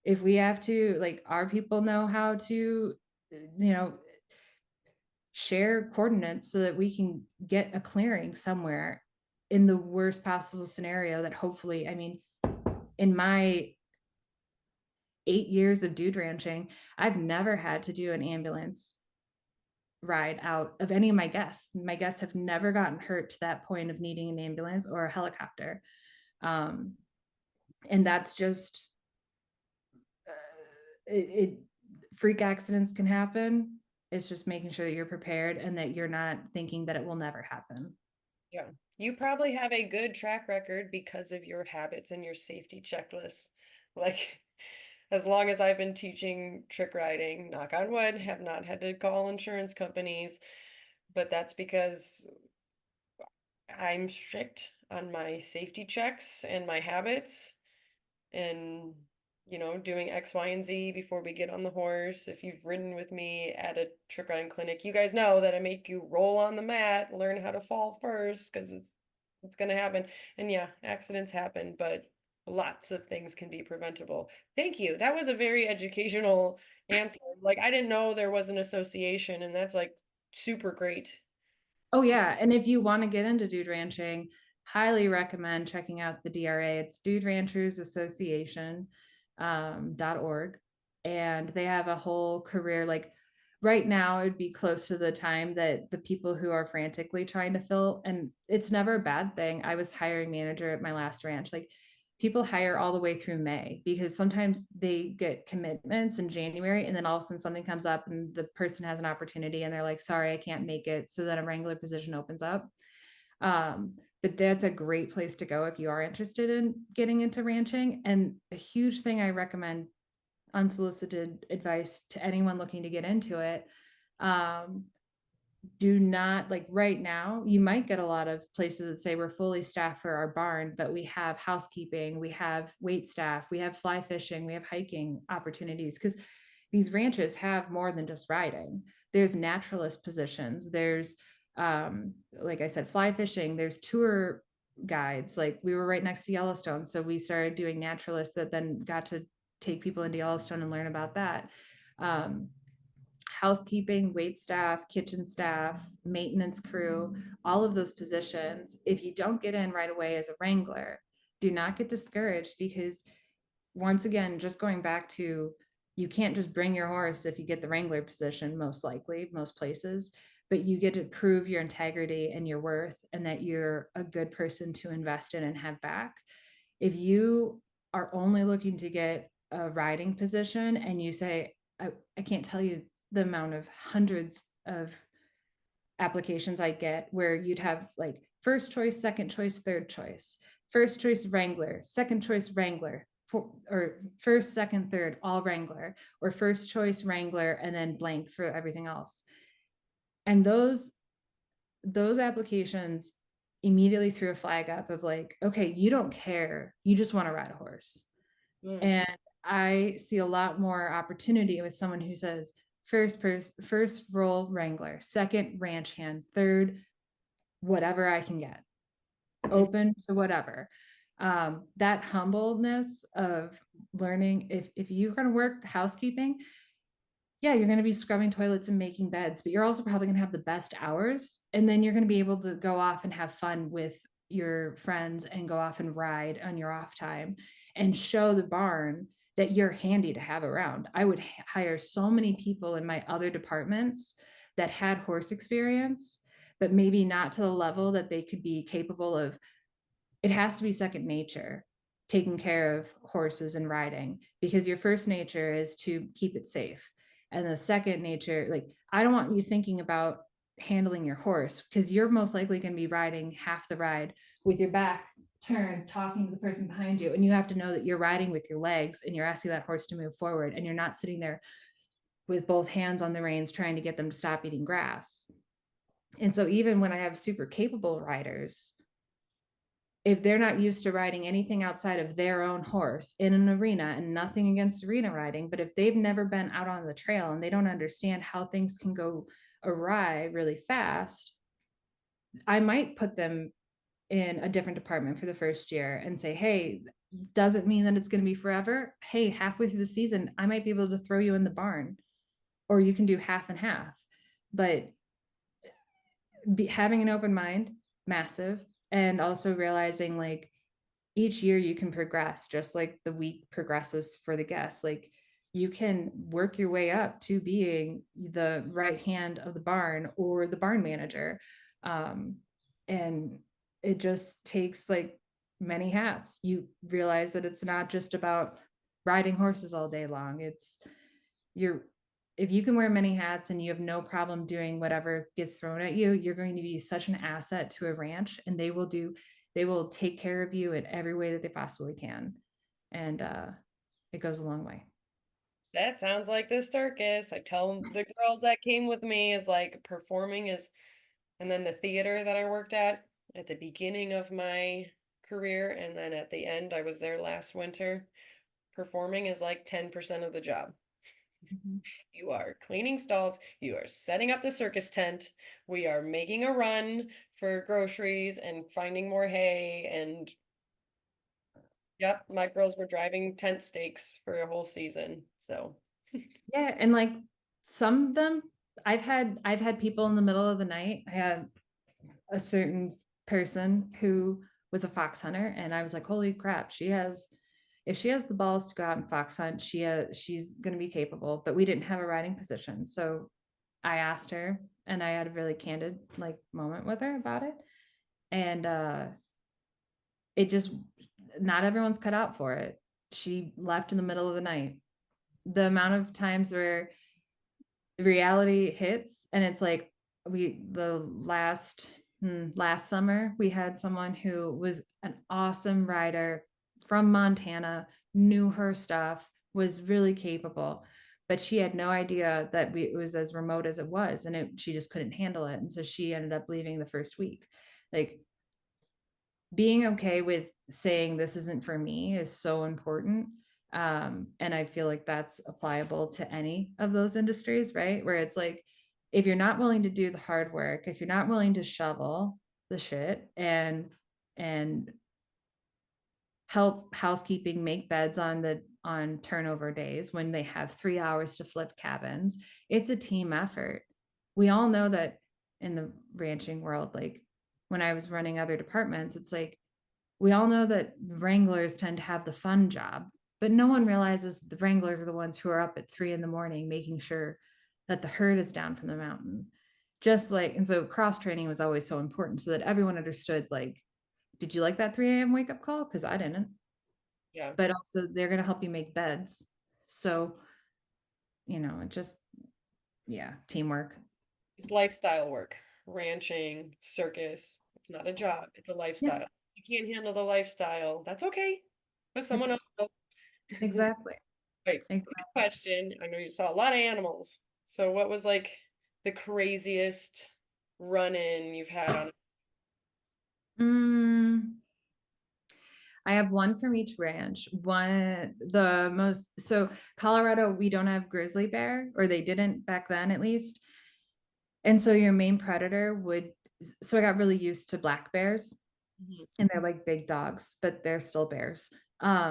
if we have to, like, our people know how to, you know share coordinates so that we can get a clearing somewhere in the worst possible scenario. That hopefully, I mean, in my 8 years of dude ranching, I've never had to do an ambulance ride out of any of my guests. My guests have never gotten hurt to that point of needing an ambulance or a helicopter. Um, and that's just it freak accidents can happen. It's just making sure that you're prepared and that you're not thinking that it will never happen. Yeah. You probably have a good track record because of your habits and your safety checklists. Like, as long as I've been teaching trick riding, knock on wood, have not had to call insurance companies, but that's because I'm strict on my safety checks and my habits and doing X, Y, and Z before we get on the horse. If you've ridden with me at a trick riding clinic, you guys know that I make you roll on the mat, learn how to fall first because it's gonna happen. And yeah, accidents happen, but lots of things can be preventable. Thank you. That was a very educational answer. Like I didn't know there was an association, and that's like super great Oh to yeah, and if you want to get into dude ranching, highly recommend checking out the DRA. It's Dude Ranchers Association. .org, and they have a whole career. Like right now, it would be close to the time that the people who are frantically trying to fill, and it's never a bad thing. I was hiring manager at my last ranch. Like people hire all the way through May because sometimes they get commitments in January and then all of a sudden something comes up and the person has an opportunity and they're like, sorry, I can't make it. So then a Wrangler position opens up. But that's a great place to go if you are interested in getting into ranching. And a huge thing I recommend, unsolicited advice to anyone looking to get into it, um, do not, like right now you might get a lot of places that say we're fully staffed for our barn, but we have housekeeping, we have wait staff, we have fly fishing, we have hiking opportunities, because these ranches have more than just riding. There's naturalist positions, there's like I said, fly fishing, there's tour guides. Like we were right next to Yellowstone, so we started doing naturalists that then got to take people into Yellowstone and learn about that. um, Housekeeping, wait staff, kitchen staff, maintenance crew, all of those positions. If you don't get in right away as a wrangler, do not get discouraged, because once again, just going back to, you can't just bring your horse if you get the wrangler position, most likely, most places, but you get to prove your integrity and your worth and that you're a good person to invest in and have back. If you are only looking to get a riding position and you say, I can't tell you the amount of hundreds of applications I get where you'd have like first choice, second choice, third choice, first choice Wrangler, second choice Wrangler, or first, second, third, all Wrangler, or first choice Wrangler and then blank for everything else. And those applications immediately threw a flag up of like, okay, you don't care, you just want to ride a horse. Mm. And I see a lot more opportunity with someone who says first role Wrangler, second ranch hand, third whatever I can get, Mm. open to whatever. That humbleness of learning, if you're going to work housekeeping, yeah, you're going to be scrubbing toilets and making beds, but you're also probably going to have the best hours. And then you're going to be able to go off and have fun with your friends and go off and ride on your off time and show the barn that you're handy to have around. I would hire so many people in my other departments that had horse experience, but maybe not to the level that they could be capable of. It has to be second nature, taking care of horses and riding, because your first nature is to keep it safe. And the second nature, like, I don't want you thinking about handling your horse, because you're most likely going to be riding half the ride with your back turned, talking to the person behind you. And you have to know that you're riding with your legs and you're asking that horse to move forward. And you're not sitting there with both hands on the reins trying to get them to stop eating grass. And so, even when I have super capable riders, if they're not used to riding anything outside of their own horse in an arena, and nothing against arena riding, but if they've never been out on the trail and they don't understand how things can go awry really fast, I might put them in a different department for the first year and say, hey, doesn't mean that it's going to be forever. Hey, halfway through the season, I might be able to throw you in the barn, or you can do half and half. But having an open mind, massive. And also realizing like each year you can progress, just like the week progresses for the guests. Like you can work your way up to being the right hand of the barn or the barn manager. And it just takes like many hats. You realize that it's not just about riding horses all day long. It's you're if you can wear many hats and you have no problem doing whatever gets thrown at you, you're going to be such an asset to a ranch, and they will take care of you in every way that they possibly can. And it goes a long way. That sounds like the circus. I tell the girls that came with me is like performing is, and then the theater that I worked at the beginning of my career, and then at the end, I was there last winter. Performing is like 10% of the job. Mhm. You are cleaning stalls, you are setting up the circus tent, we are making a run for groceries and finding more hay. And yep, my girls were driving tent stakes for a whole season. So, Yeah, and like some of them, I've had people in the middle of the night. I had a certain person who was a fox hunter, and I was like, holy crap, she has if she has the balls to go out and fox hunt, she's going to be capable. But we didn't have a riding position, so I asked her, and I had a really candid like moment with her about it, and it just not everyone's cut out for it. She left in the middle of the night. The amount of times where reality hits, and it's like the last summer we had someone who was an awesome rider from Montana, knew her stuff, was really capable, but she had no idea that it was as remote as it was, and she just couldn't handle it, and so she ended up leaving the first week. Like, being okay with saying this isn't for me is so important. And I feel like that's applicable to any of those industries, right? Where it's like, if you're not willing to do the hard work, if you're not willing to shovel the shit and help housekeeping make beds on turnover days when they have 3 hours to flip cabins, it's a team effort. We all know that in the ranching world, like when I was running other departments, it's like we all know that Wranglers tend to have the fun job, but no one realizes the Wranglers are the ones who are up at 3 in the morning making sure that the herd is down from the mountain. Just like, and so cross training was always so important so that everyone understood, like, did you like that 3 a.m. wake up call? Because I didn't. Yeah. But also, they're going to help you make beds. So, it just, yeah, teamwork. It's lifestyle work. Ranching, circus. It's not a job, it's a Yeah, lifestyle. You can't handle the lifestyle. That's okay. But it's someone else will. exactly. Right. Quick Exactly. question. I know you saw a lot of animals. So what was like the craziest run-in you've had on? Mm, I have one from each ranch. So Colorado, we don't have grizzly bear, or they didn't back then at least. And so your main predator so I got really used to black bears, Mhm. and they're like big dogs, but they're still bears.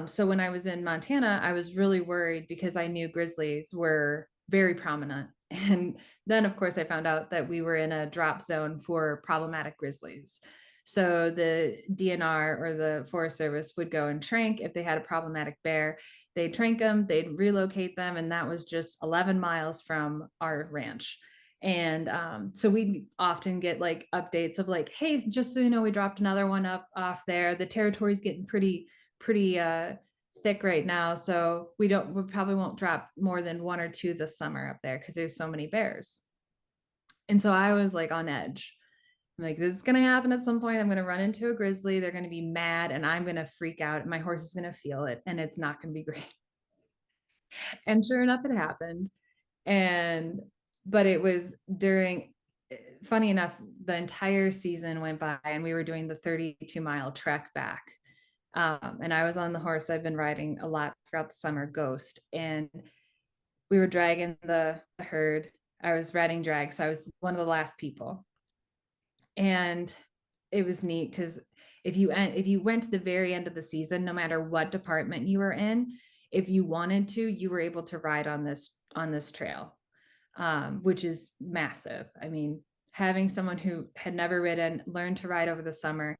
So when I was in Montana, I was really worried because I knew grizzlies were very prominent. And then, of course, I found out that we were in a drop zone for problematic grizzlies. So the DNR, or the Forest Service, would go and trank if they had a problematic bear. They'd trank them, they'd relocate them, and that was just 11 miles from our ranch. And so we often get like updates of like, hey, just so you know, we dropped another one up off there. The territory's getting pretty thick right now, so we probably won't drop more than one or two this summer up there because there's so many bears. And so I was like on edge. I'm like, this is gonna happen at some point. I'm gonna run into a grizzly. They're gonna be mad, and I'm gonna freak out. And my horse is gonna feel it, and it's not gonna be great. And sure enough, it happened. And but it was during, funny enough, the entire season went by and we were doing the 32-mile trek back. And I was on the horse I've been riding a lot throughout the summer, Ghost, and we were dragging the herd. I was riding drag, so I was one of the last people. And it was neat because if you went to the very end of the season, no matter what department you were in, if you wanted to, you were able to ride on this trail, which is massive. I mean, having someone who had never ridden learn to ride over the summer,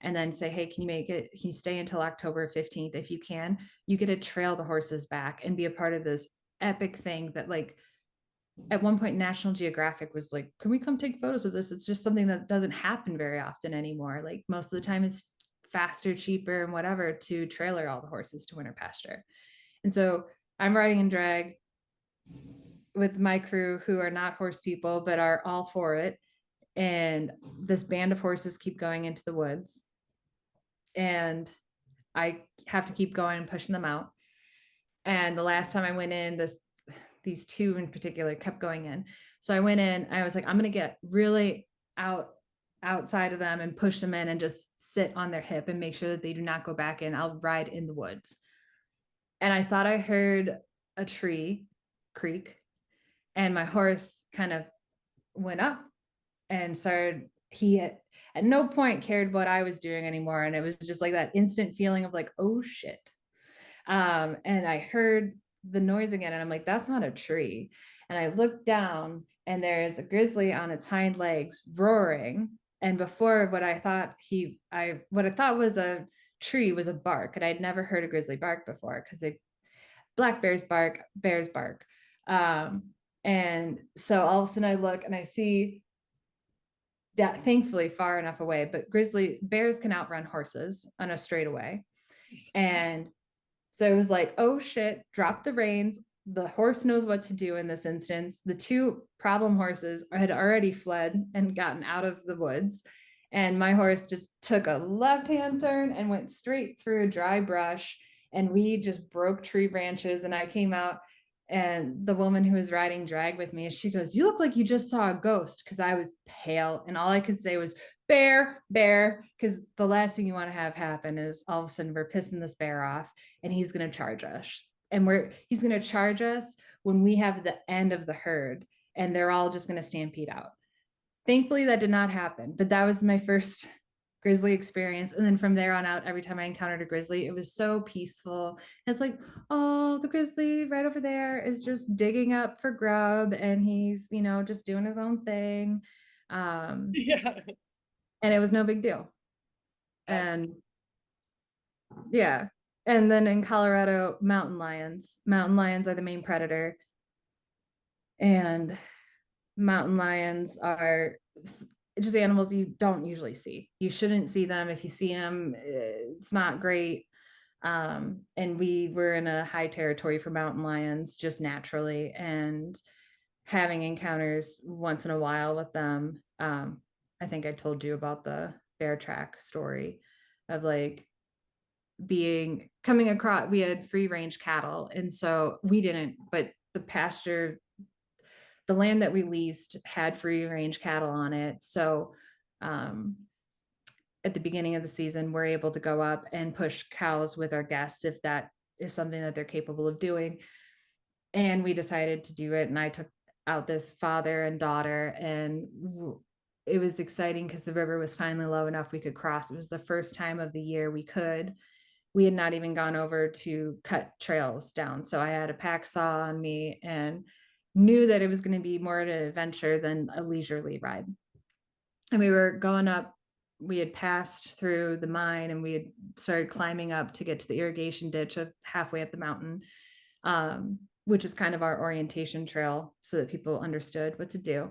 and then say, hey, can you make it? Can you stay until October 15th? If you can, you get to trail the horses back and be a part of this epic thing that, like, at one point National Geographic was like, can we come take photos of this? It's just something that doesn't happen very often anymore. Like, most of the time it's faster, cheaper, and whatever to trailer all the horses to winter pasture. And so I'm riding in drag with my crew who are not horse people but are all for it, and this band of horses keep going into the woods, and I have to keep going and pushing them out. And the last time I went in, these two in particular kept going in. So I went in, I was like, I'm gonna get really outside of them and push them in and just sit on their hip and make sure that they do not go back in. I'll ride in the woods. And I thought I heard a tree creak, and my horse kind of went up and started. He had at no point cared what I was doing anymore, and it was just like that instant feeling of like, oh shit. And I heard the noise again, and I'm like, that's not a tree. And I looked down, and there's a grizzly on its hind legs roaring. And before, what I thought was a tree was a bark, and I'd never heard a grizzly bark before because they black bears bark, bears bark. Um, and so all of a sudden I look and I see that, thankfully far enough away, but grizzly bears can outrun horses on a straightaway. And so it was like, oh shit, drop the reins. The horse knows what to do in this instance. The two problem horses had already fled and gotten out of the woods. And my horse just took a left hand turn and went straight through dry brush. And we just broke tree branches. And I came out, and the woman who was riding drag with me, she goes, "You look like you just saw a ghost," because I was pale. And all I could say was, "Bear, bear," because the last thing you want to have happen is all of a sudden we're pissing this bear off and he's going to charge us. And he's going to charge us when we have the end of the herd and they're all just going to stampede out. Thankfully, that did not happen, but that was my first grizzly experience. And then from there on out, every time I encountered a grizzly, it was so peaceful. It's like, oh, the grizzly right over there is just digging up for grub and he's, just doing his own thing. Um, Yeah, and it was no big deal. that's And yeah. And then in Colorado, mountain lions. Mountain lions are the main predator. And mountain lions are just animals you don't usually see. You shouldn't see them. If you see them, it's not great. And we were in a high territory for mountain lions just naturally. And having encounters once in a while with them. I think I told you about the bear track story of like being coming across, we had free range cattle, and so we didn't, but the land that we leased had free range cattle on it. So um at the beginning of the season we're able to go up and push cows with our guests if that is something that they're capable of doing. And we decided to do it, and I took out this father and daughter, and it was exciting because the river was finally low enough we could cross. It was the first time of the year we had not even gone over to cut trails down. So I had a pack saw on me and knew that it was going to be more of an adventure than a leisurely ride. And we were going up, we had passed through the mine and we had started climbing up to get to the irrigation ditch of halfway up the mountain, which is kind of our orientation trail so that people understood what to do.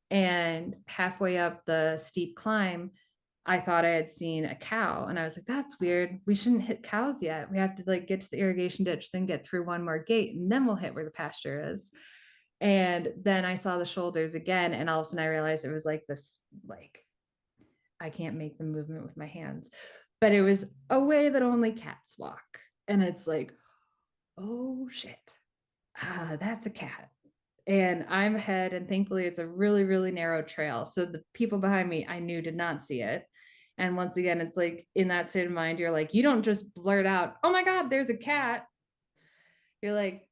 And halfway up the steep climb, I thought I had seen a cow, and I was like, that's weird. We shouldn't hit cows yet. We have to like get to the irrigation ditch, then get through one more gate, and then we'll hit where the pasture is. And then I saw the shoulders again, and all of a sudden I realized it was like this, like I can't make the movement with my hands, but it was a way that only cats walk. And it's like, oh shit, that's a cat. And I'm ahead, and thankfully it's a really, really narrow trail. So the people behind me, I knew, did not see it. And once again, it's like in that state of mind, you're like, you don't just blurt out, "Oh my God, there's a cat." You're like,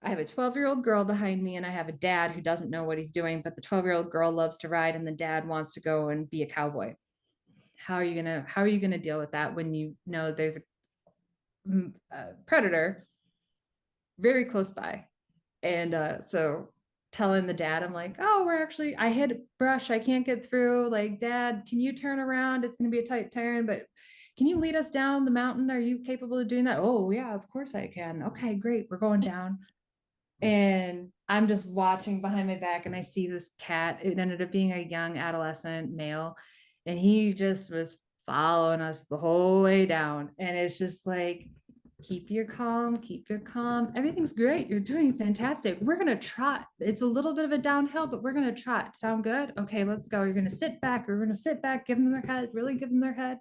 I have a 12-year-old girl behind me, and I have a dad who doesn't know what he's doing, but the 12-year-old girl loves to ride, and the dad wants to go and be a cowboy. How are you gonna deal with that when you know there's a predator very close by? And so telling the dad, I'm like, "Oh, I hit brush. I can't get through. Like, Dad, can you turn around? It's going to be a tight turn, but can you lead us down the mountain? Are you capable of doing that?" "Oh, yeah, of course I can." "Okay, great. We're going down." And I'm just watching behind my back, and I see this cat. It ended up being a young adolescent male, and he just was following us the whole way down. And it's just like, keep your calm, keep your calm. Everything's great. You're doing fantastic. We're going to trot. It's a little bit of a downhill, but we're going to trot. Sound good? Okay, let's go. You're going to sit back. We're going to sit back, give them their head, really give them their head.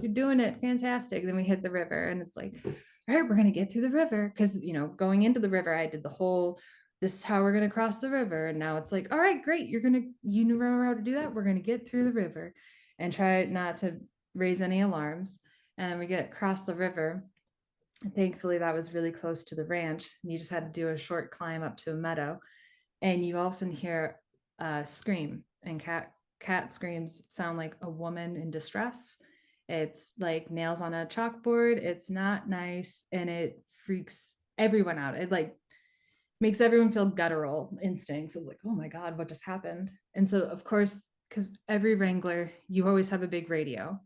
You're doing it. Fantastic. Then we hit the river, and it's like, all right, we're going to get through the river. Because, going into the river, I did the whole, this is how we're going to cross the river. And now it's like, all right, great. You remember how to do that? We're going to get through the river and try not to raise any alarms. And we get across the river. Thankfully, that was really close to the ranch. You just had to do a short climb up to a meadow, and you also hear a scream. And cat screams sound like a woman in distress. It's like nails on a chalkboard. It's not nice, and it freaks everyone out. It like makes everyone feel guttural instincts of like, oh my God, what just happened? And so, of course, because every Wrangler, you always have a big radio.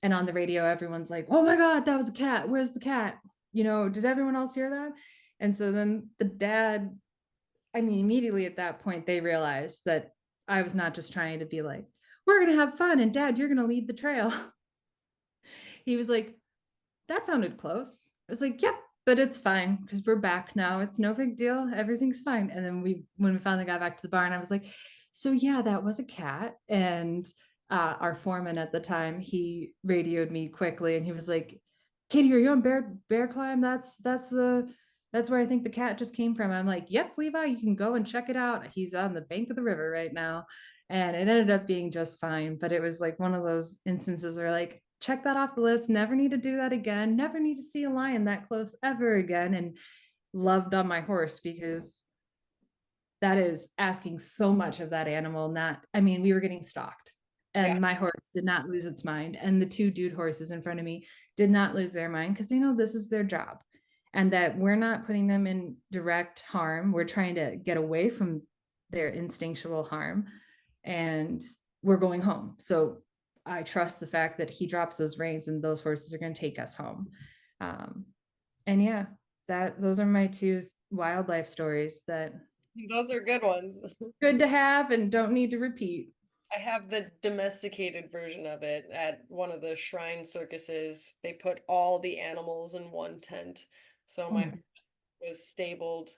And on the radio, everyone's like, "Oh my God, that was a cat. Where's the cat? Did everyone else hear that?" And so then the dad, I mean, immediately at that point, they realized that I was not just trying to be like, "We're going to have fun and dad, you're going to lead the trail." He was like, "That sounded close." I was like, "Yep, but it's fine because we're back now. It's no big deal. Everything's fine." And then when we finally got back to the barn, I was like, "So yeah, that was a cat." And our foreman at the time, he radioed me quickly, and he was like, "Katie, are you on bear climb? That's where I think the cat just came from." I'm like, "Yep, Levi, you can go and check it out. He's on the bank of the river right now." And it ended up being just fine, but it was like one of those instances where like, check that off the list, never need to do that again, never need to see a lion that close ever again. And loved on my horse because that is asking so much of that animal. Not, I mean, we were getting stalked Yeah. and my horse did not lose its mind. And the two dude horses in front of me did not lose their mind because they know this is their job and that we're not putting them in direct harm. We're trying to get away from their instinctual harm and we're going home. So I trust the fact that he drops those reins and those horses are going to take us home. Um, and yeah, those are my two wildlife stories that Those are good ones. good to have and don't need to repeat. I have the domesticated version of it at one of the shrine circuses. They put all the animals in one tent. So Oh my my horse was stabled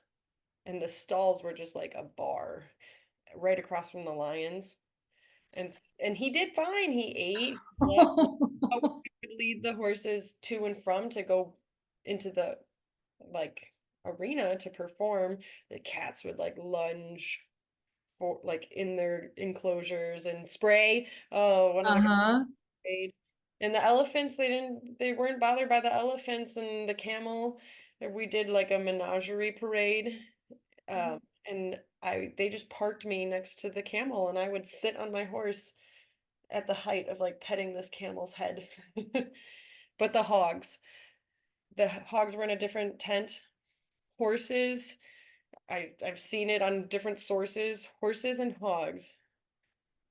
and the stalls were just like a bar right across from the lions. And he did fine. He ate, slept. I God. would lead the horses to and from to go into the like arena to perform. The cats would like lunge for like in their enclosures and spray. Oh, one of the girls Uh-huh. sprayed. And the elephants, they weren't bothered by the elephants and the camel. We did like a menagerie parade. And they just parked me next to the camel and I would sit on my horse at the height of like petting this camel's head. But the hogs were in a different tent. Horses, I've seen it on different sources. Horses and hogs,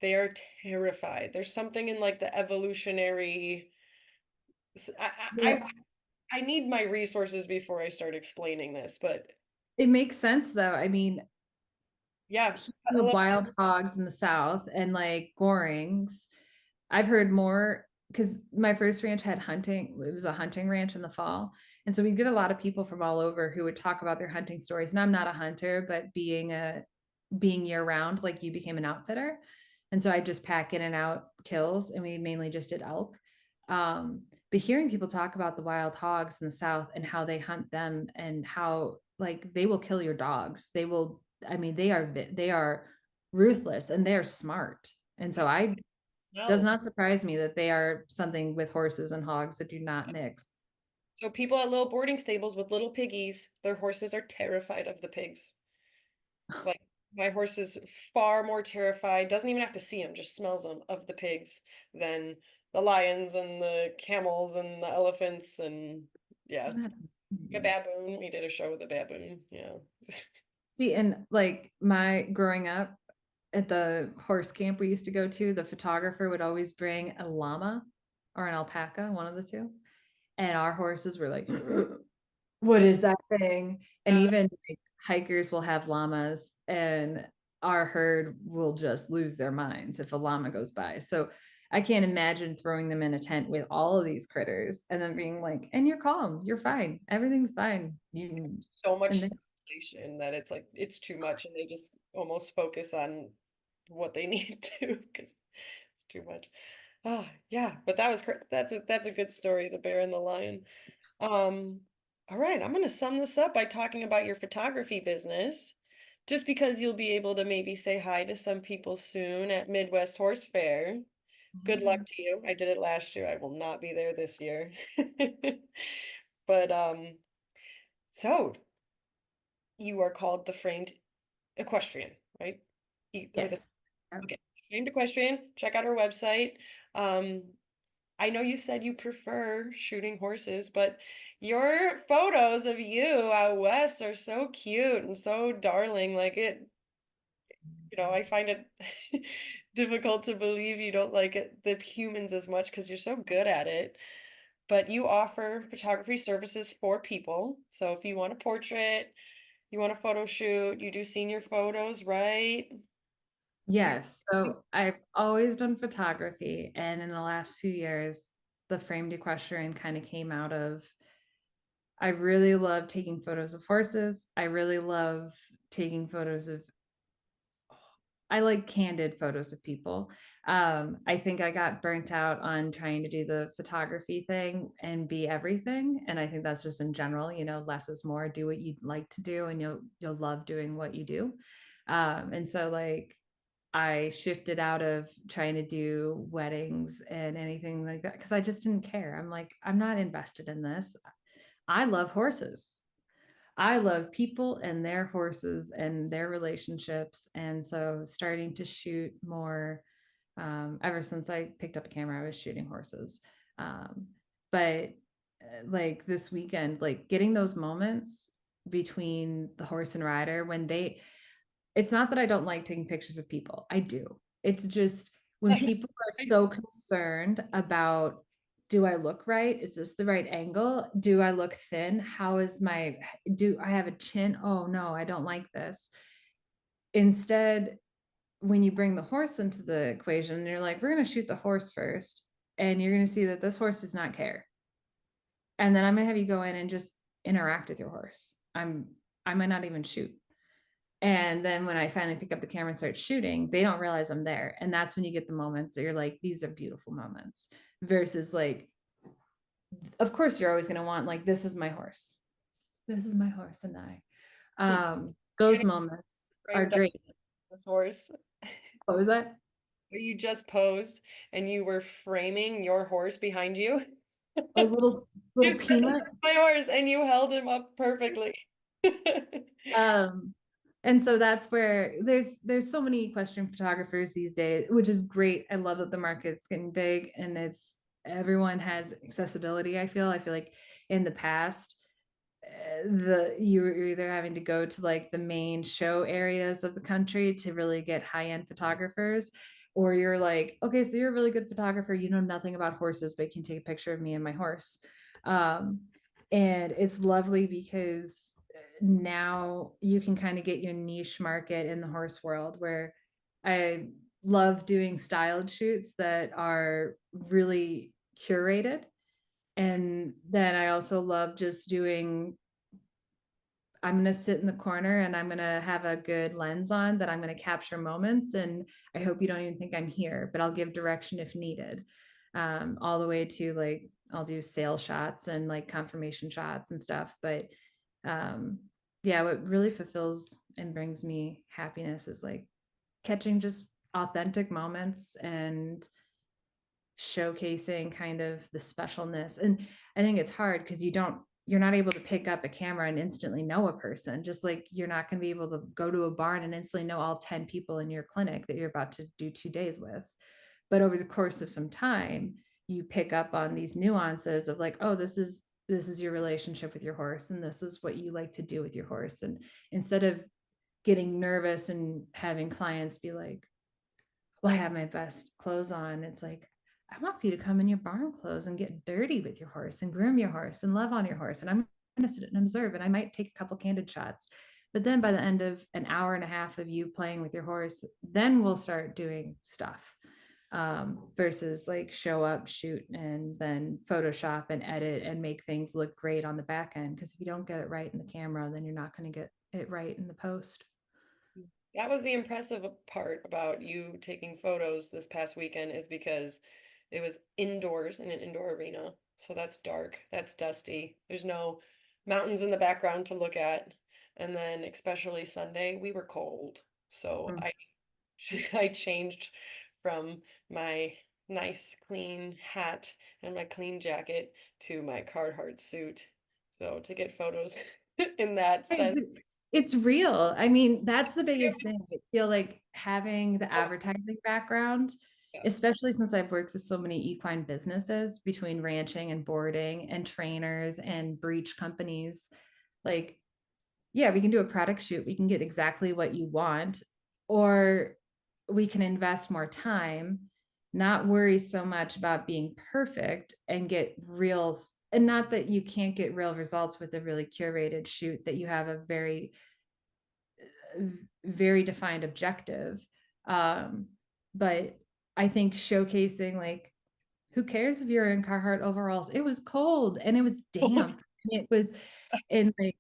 they are terrified. There's something in like the evolutionary. s- I, I, Well, I I need my resources before I start explaining this, but it makes sense though. I mean, yeah, hearing of wild hogs in the South and like gorings, I've heard more because my first ranch had hunting. It was a hunting ranch in the fall. And so we'd get a lot of people from all over who would talk about their hunting stories. And I'm not a hunter, but being year round, like you became an outfitter. And so I just pack in and out kills and we mainly just did elk. But hearing people talk about the wild hogs in the South and how they hunt them and how like they will kill your dogs. They will, I mean, they are ruthless and they are smart. And so I does no. not surprise me that they are something with horses and hogs that do not mix. So people at little boarding stables with little piggies, their horses are terrified of the pigs. Like my horse is far more terrified, doesn't even have to see them, just smells them of the pigs than the lions and the camels and the elephants and yeah, Isn't it's that a baboon. We did a show with a baboon. Yeah. See, and like my growing up at the horse camp we used to go to, the photographer would always bring a llama or an alpaca, one of the two. And our horses were like, what is that thing? And Yeah. even like, hikers will have llamas, and our herd will just lose their minds if a llama goes by. So I can't imagine throwing them in a tent with all of these critters and then being like, and you're calm, you're fine, everything's fine. You So much and then stimulation that it's like it's too much and they just almost focus on what they need to because it's too much. Oh, yeah, but that's a good story, the bear and the lion. Um, all right, I'm gonna sum this up by talking about your photography business, just because you'll be able to maybe say hi to some people soon at Midwest Horse Fair. Good luck to you. I did it last year. I will not be there this year. But so you are called the framed equestrian, right? Or the yes. Yep. okay, framed equestrian. Check out our website. Um, I know you said you prefer shooting horses, but your photos of you out west are so cute and so darling. Like it, I find it difficult to believe you don't like the humans as much because you're so good at it. But you offer photography services for people. So if you want a portrait, you want a photo shoot, you do senior photos, right? You, Yes. So I've always done photography. And in the last few years, the framed equestrian kind of came out of I really love taking photos of horses. I really love taking photos of I like candid photos of people. I think I got burnt out on trying to do the photography thing and be everything. And I think that's just in general, less is more. Do what you like to do, and you'll love doing what you do. And so like I shifted out of trying to do weddings and anything like that because I just didn't care. I'm like, I'm not invested in this. I love horses. I love people and their horses and their relationships. And so starting to shoot more, ever since I picked up a camera, I was shooting horses. But like this weekend, like getting those moments between the horse and rider when it's not that I don't like taking pictures of people. I do. It's just when I know. people are so concerned about, do I look right? Is this the right angle? Do I look thin? Do I have a chin? Oh no, I don't like this. Instead, when you bring the horse into the equation, you're like, we're going to shoot the horse first. And you're going to see that this horse does not care. And then I'm going to have you go in and just interact with your horse. I might not even shoot. And then when I finally pick up the camera and start shooting, they don't realize I'm there. And that's when you get the moments that you're like, these are beautiful moments versus like, of course, you're always going to want like, this is my horse. This is my horse and I. You Those know, moments are framed up great. this horse. What was that? You just posed and you were framing your horse behind you. A little You said, peanut. "That's my horse," and you held him up perfectly. Um, and so that's where there's so many equestrian photographers these days, which is great. I love that the market's getting big and it's everyone has accessibility. I feel like in the past you were either having to go to like the main show areas of the country to really get high-end photographers, or you're like, okay, so you're a really good photographer, you know nothing about horses but you can take a picture of me and my horse. um, and it's lovely because now you can kind of get your niche market in the horse world, where I love doing styled shoots that are really curated. And then I also love just doing, I'm going to sit in the corner and I'm going to have a good lens on that I'm going to capture moments. And I hope you don't even think I'm here, but I'll give direction if needed. All the way to like, I'll do sale shots and like confirmation shots and stuff. But um, yeah, what really fulfills and brings me happiness is like catching just authentic moments and showcasing kind of the specialness. And I think it's hard because you're not able to pick up a camera and instantly know a person, just like you're not going to be able to go to a barn and instantly know all 10 people in your clinic that you're about to do 2 days with. But over the course of some time, you pick up on these nuances of like, oh, this is your relationship with your horse and this is what you like to do with your horse. And instead of getting nervous and having clients be like, well, I have my best clothes on. It's like, I want you to come in your barn clothes and get dirty with your horse and groom your horse and love on your horse. And I'm going to sit and observe, and I might take a couple candid shots. But then by the end of an hour and a half of you playing with your horse, then we'll start doing stuff, versus like show up, shoot, and then Photoshop and edit and make things look great on the back end. Because if you don't get it right in the camera, then you're not going to get it right in the post. That was the impressive part about you taking photos this past weekend is because it was indoors in an indoor arena. So that's dark, that's dusty. There's no mountains in the background to look at. And then especially Sunday, we were cold. So Mm. I changed from my nice clean hat and my clean jacket to my Carhartt suit. So to get photos in that sense. It's real. I mean, that's the biggest thing. I feel like having the advertising background, Yeah. especially since I've worked with so many equine businesses between ranching and boarding and trainers and breech companies. Like, yeah, we can do a product shoot. We can get exactly what you want. Or we can invest more time, not worry so much about being perfect and get real. And not that you can't get real results with a really curated shoot, that you have a very defined objective. Um, but I think showcasing, like, who cares if you're in Carhartt overalls? It was cold and it was damp. It was, and like,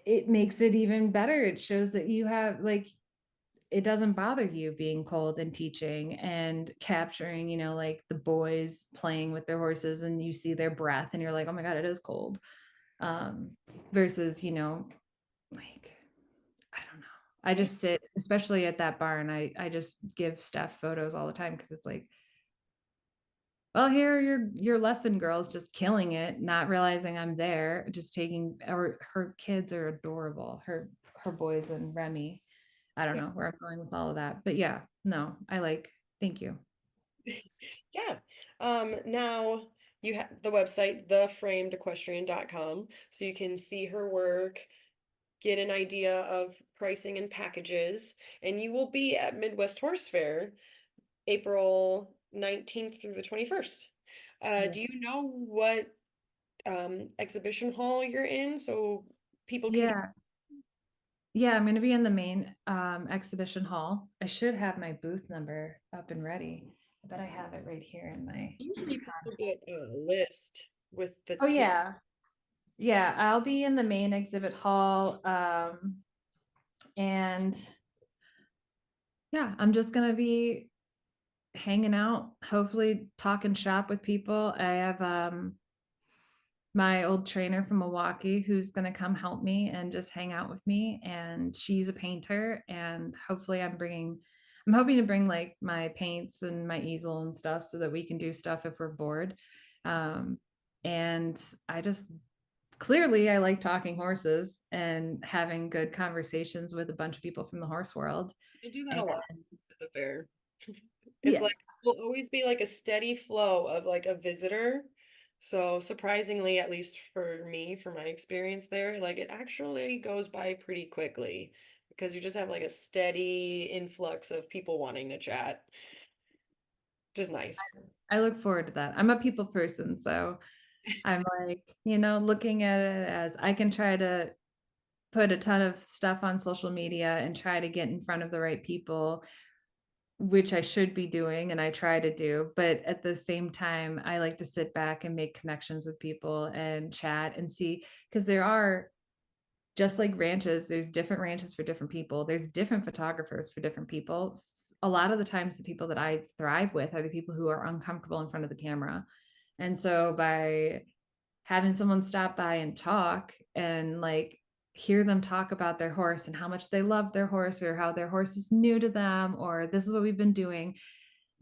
it makes it even better. It shows that you have, like, it doesn't bother you being cold and teaching and capturing, like the boys playing with their horses and you see their breath and you're like, oh my God, it is cold. Um, Versus, like, I don't know. I just sit, especially at that barn. I just give Steph photos all the time because it's like, well, here are your lesson girls just killing it, not realizing I'm there, just taking, or her kids are adorable. Her boys and Remy. I don't Yeah. know where I'm going with all of that. But yeah, no, thank you. Yeah. Now you have the website, theframedequestrian.com, so you can see her work, get an idea of pricing and packages, and you will be at Midwest Horse Fair April 19th through the 21st. Do you know what exhibition hall you're in so people can Yeah. Yeah, I'm going to be in the main exhibition hall. I should have my booth number up and ready. I bet I have it right here in my. usually people get a list with the Oh ticket? yeah. Yeah, I'll be in the main exhibit hall. And yeah, I'm just going to be hanging out, hopefully talking shop with people. I have my old trainer from Milwaukee who's going to come help me and just hang out with me. And she's a painter. And hopefully, I'm hoping to bring like my paints and my easel and stuff so that we can do stuff if we're bored. Um, and I just clearly, I like talking horses and having good conversations with a bunch of people from the horse world. I do that And a lot at the fair. It's yeah, like will always be like a steady flow of like a visitor. So surprisingly, at least for me, for my experience there, like it actually goes by pretty quickly because you just have like a steady influx of people wanting to chat, which is nice. I look forward to that. I'm a people person, so I'm like, looking at it as I can try to put a ton of stuff on social media and try to get in front of the right people, which I should be doing and I try to do. But at the same time, I like to sit back and make connections with people and chat and see, because there are, just like ranches, there's different ranches for different people. There's different photographers for different people. A lot of the times, the people that I thrive with are the people who are uncomfortable in front of the camera. And so by having someone stop by and talk and like hear them talk about their horse and how much they love their horse or how their horse is new to them or this is what we've been doing,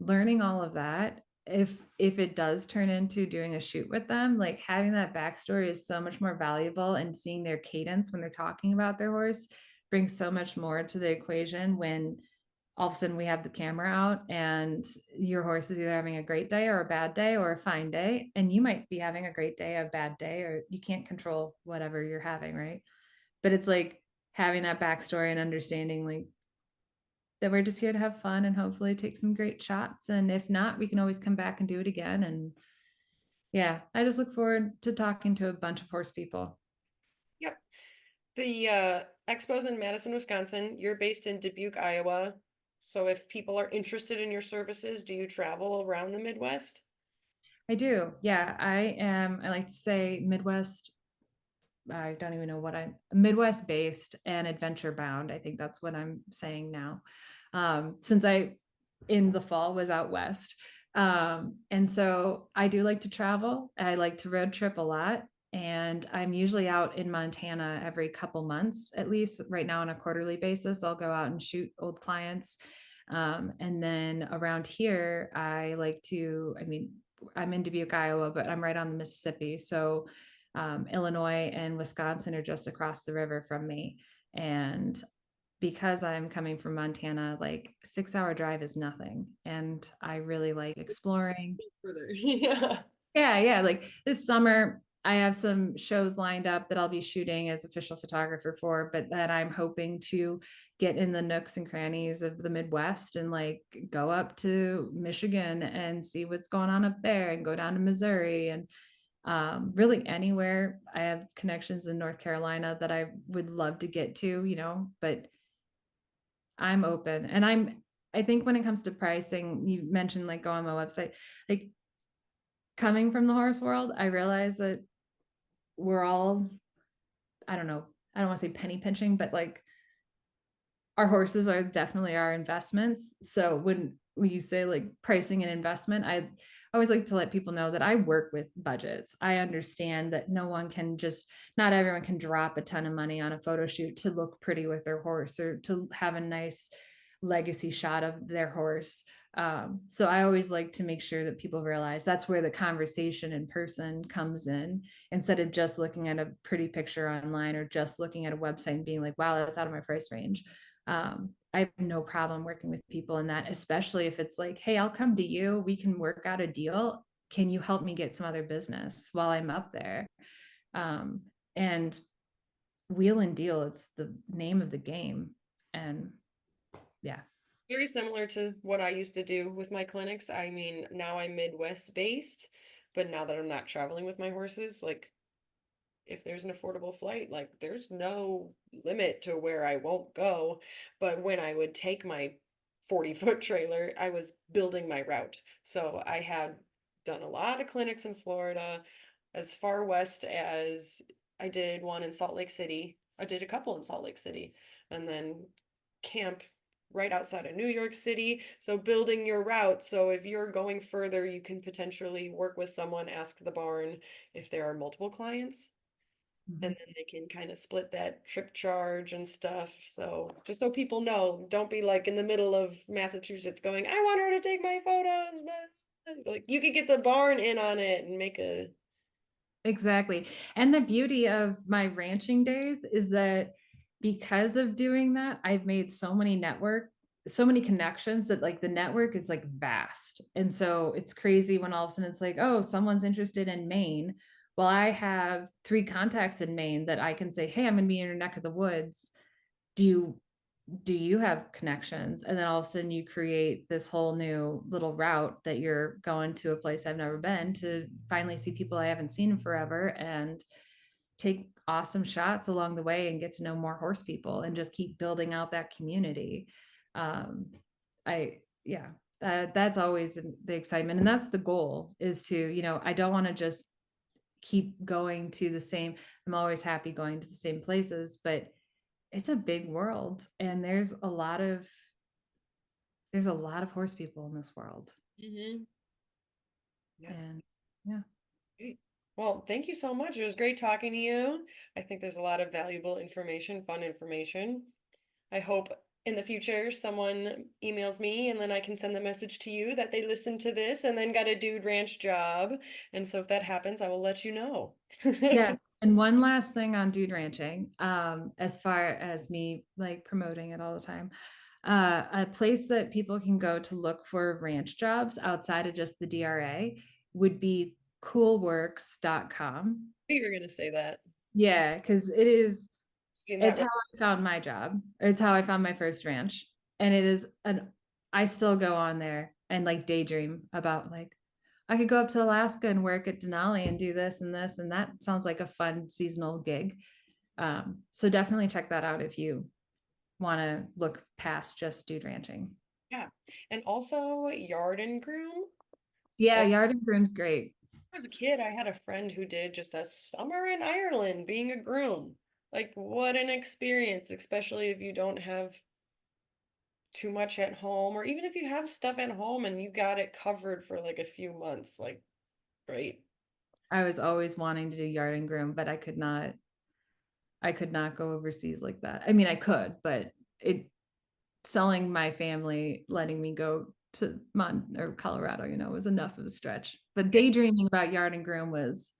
learning all of that, if it does turn into doing a shoot with them, like having that backstory is so much more valuable, and seeing their cadence when they're talking about their horse brings so much more to the equation when all of a sudden we have the camera out and your horse is either having a great day or a bad day or a fine day, and you might be having a great day, a bad day, or you can't control whatever you're having, right? But it's like having that backstory and understanding, like, that we're just here to have fun and hopefully take some great shots, and if not, we can always come back and do it again. And yeah, I just look forward to talking to a bunch of horse people. Yep. The expo's in Madison, Wisconsin. You're based in Dubuque, Iowa. So if people are interested in your services, do you travel around the Midwest? I do, yeah. I like to say Midwest, I don't even know what I'm, Midwest based and adventure bound. I think that's what I'm saying now. Since I in the fall was out west. And so I do like to travel. I like to road trip a lot. And I'm usually out in Montana every couple months, at least right now on a quarterly basis. I'll go out and shoot old clients. And then around here, I like to, I mean, I'm in Dubuque, Iowa, but I'm right on the Mississippi. So Illinois and Wisconsin are just across the river from me. And because I'm coming from Montana, like 6 hour drive is nothing. And I really like exploring. Further. Yeah. Yeah, yeah. Like this summer, I have some shows lined up that I'll be shooting as official photographer for, but that I'm hoping to get in the nooks and crannies of the Midwest and like go up to Michigan and see what's going on up there and go down to Missouri and really anywhere. I have connections in North Carolina that I would love to get to, but I'm open. And I think when it comes to pricing, you mentioned like go on my website, like coming from the horse world, I realize that we're all, I don't know, I don't want to say penny pinching, but like our horses are definitely our investments. So when you say like pricing and investment, I always like to let people know that I work with budgets. I understand that not everyone can drop a ton of money on a photo shoot to look pretty with their horse or to have a nice legacy shot of their horse. So I always like to make sure that people realize that's where the conversation in person comes in instead of just looking at a pretty picture online or just looking at a website and being like, wow, that's out of my price range. I have no problem working with people in that, especially if it's like, hey, I'll come to you. We can work out a deal. Can you help me get some other business while I'm up there? Um, and wheel and deal, it's the name of the game. And yeah. Very similar to what I used to do with my clinics. I mean, now I'm Midwest based, but now that I'm not traveling with my horses, like if there's an affordable flight, like there's no limit to where I won't go. But when I would take my 40-foot trailer, I was building my route. So I had done a lot of clinics in Florida, as far west as I did one in Salt Lake City. I did a couple in Salt Lake City, and then camp right outside of New York City. So building your route. So if you're going further, you can potentially work with someone, ask the barn if there are multiple clients, and Mhm. then they can kind of split that trip charge and stuff. So just so people know, don't be like in the middle of Massachusetts going, I want her to take my photos, but like you could get the barn in on it and make a Exactly. And the beauty of my ranching days is that because of doing that, I've made so many connections that like the network is like vast. And so it's crazy when all of a sudden it's like, oh, someone's interested in Maine. Well, I have 3 contacts in Maine that I can say, hey, I'm going to be in your neck of the woods. Do you do you have connections? And then all of a sudden you create this whole new little route that you're going to a place I've never been to finally see people I haven't seen in forever and take awesome shots along the way and get to know more horse people and just keep building out that community. Um, yeah, that's always the excitement. And that's the goal is to, I don't want to just keep going to the same, I'm always happy going to the same places, but it's a big world and there's a lot of horse people in this world. Mhm. Yeah. And yeah. Great. Well, thank you so much. It was great talking to you. I think there's a lot of valuable information, fun information. I hope in the future someone emails me and then I can send the message to you that they listened to this and then got a dude ranch job. And so if that happens, I will let you know. Yes. And one last thing on dude ranching, as far as me like promoting it all the time. A place that people can go to look for ranch jobs outside of just the DRA would be coolworks.com. You were going to say that. Yeah, because Seen that it's one. how I found my job. It's how I found my first ranch. And I still go on there and like daydream about like, I could go up to Alaska and work at Denali and do this and this. And that sounds like a fun seasonal gig. So definitely check that out if you want to look past just dude ranching. Yeah. And also Yard and Groom. Yeah, Like Yard and Groom's great. as a kid, I had a friend who did just a summer in Ireland being a groom. Like what an experience, especially if you don't have too much at home, or even if you have stuff at home and you got it covered for like a few months, like great. I was always wanting to do Yard and Groom, but I could not go overseas like that. I mean, I could, but it selling my family, letting me go to Colorado, was enough of a stretch. But daydreaming about Yard and Groom was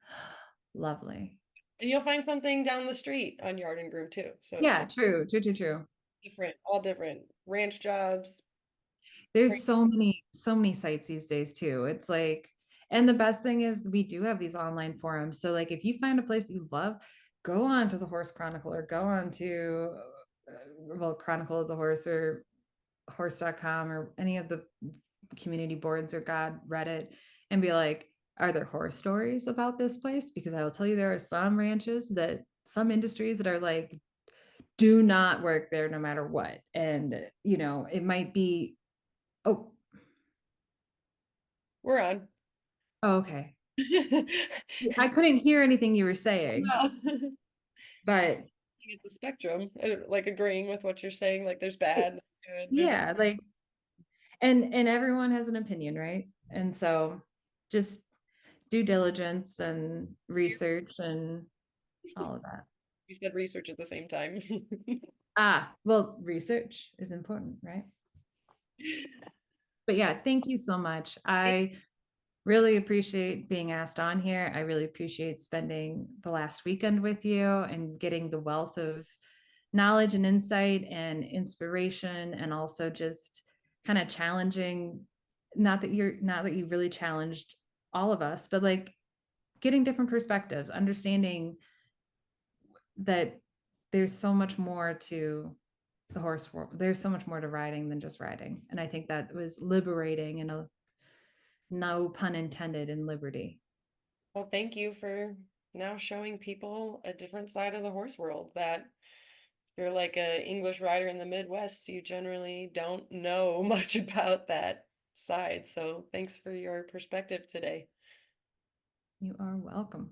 lovely. And you'll find something down the street on Yard and Groom too. So it's Yeah, like true, true, true, true. different, all different ranch jobs. There's Great. so many sites these days too. It's like, And the best thing is we do have these online forums. So like if you find a place that you love, go on to the Horse Chronicle or go on to well, Chronicle of the Horse or horse.com or any of the community boards or God Reddit and be like, are there horror stories about this place? Because I will tell you there are some ranches that some industries that are like, do not work there no matter what. And it might be, oh, We're on. okay. I couldn't hear anything you were saying, No. but It's a spectrum, like agreeing with what you're saying, like there's bad, good, there's yeah, like and everyone has an opinion, right? And so just due diligence and research and all of that. you said research at the same time. Well, research is important, right? But yeah, thank you so much. I really appreciate being asked on here. I really appreciate spending the last weekend with you and getting the wealth of knowledge and insight and inspiration, and also just kind of challenging, not that you really challenged all of us, but like getting different perspectives, understanding that there's so much more to the horse world. There's so much more to riding than just riding. And I think that was liberating, and a no pun intended in liberty. Well, thank you for now showing people a different side of the horse world that if you're like a English rider in the Midwest, you generally don't know much about that side. So thanks for your perspective today. You are welcome.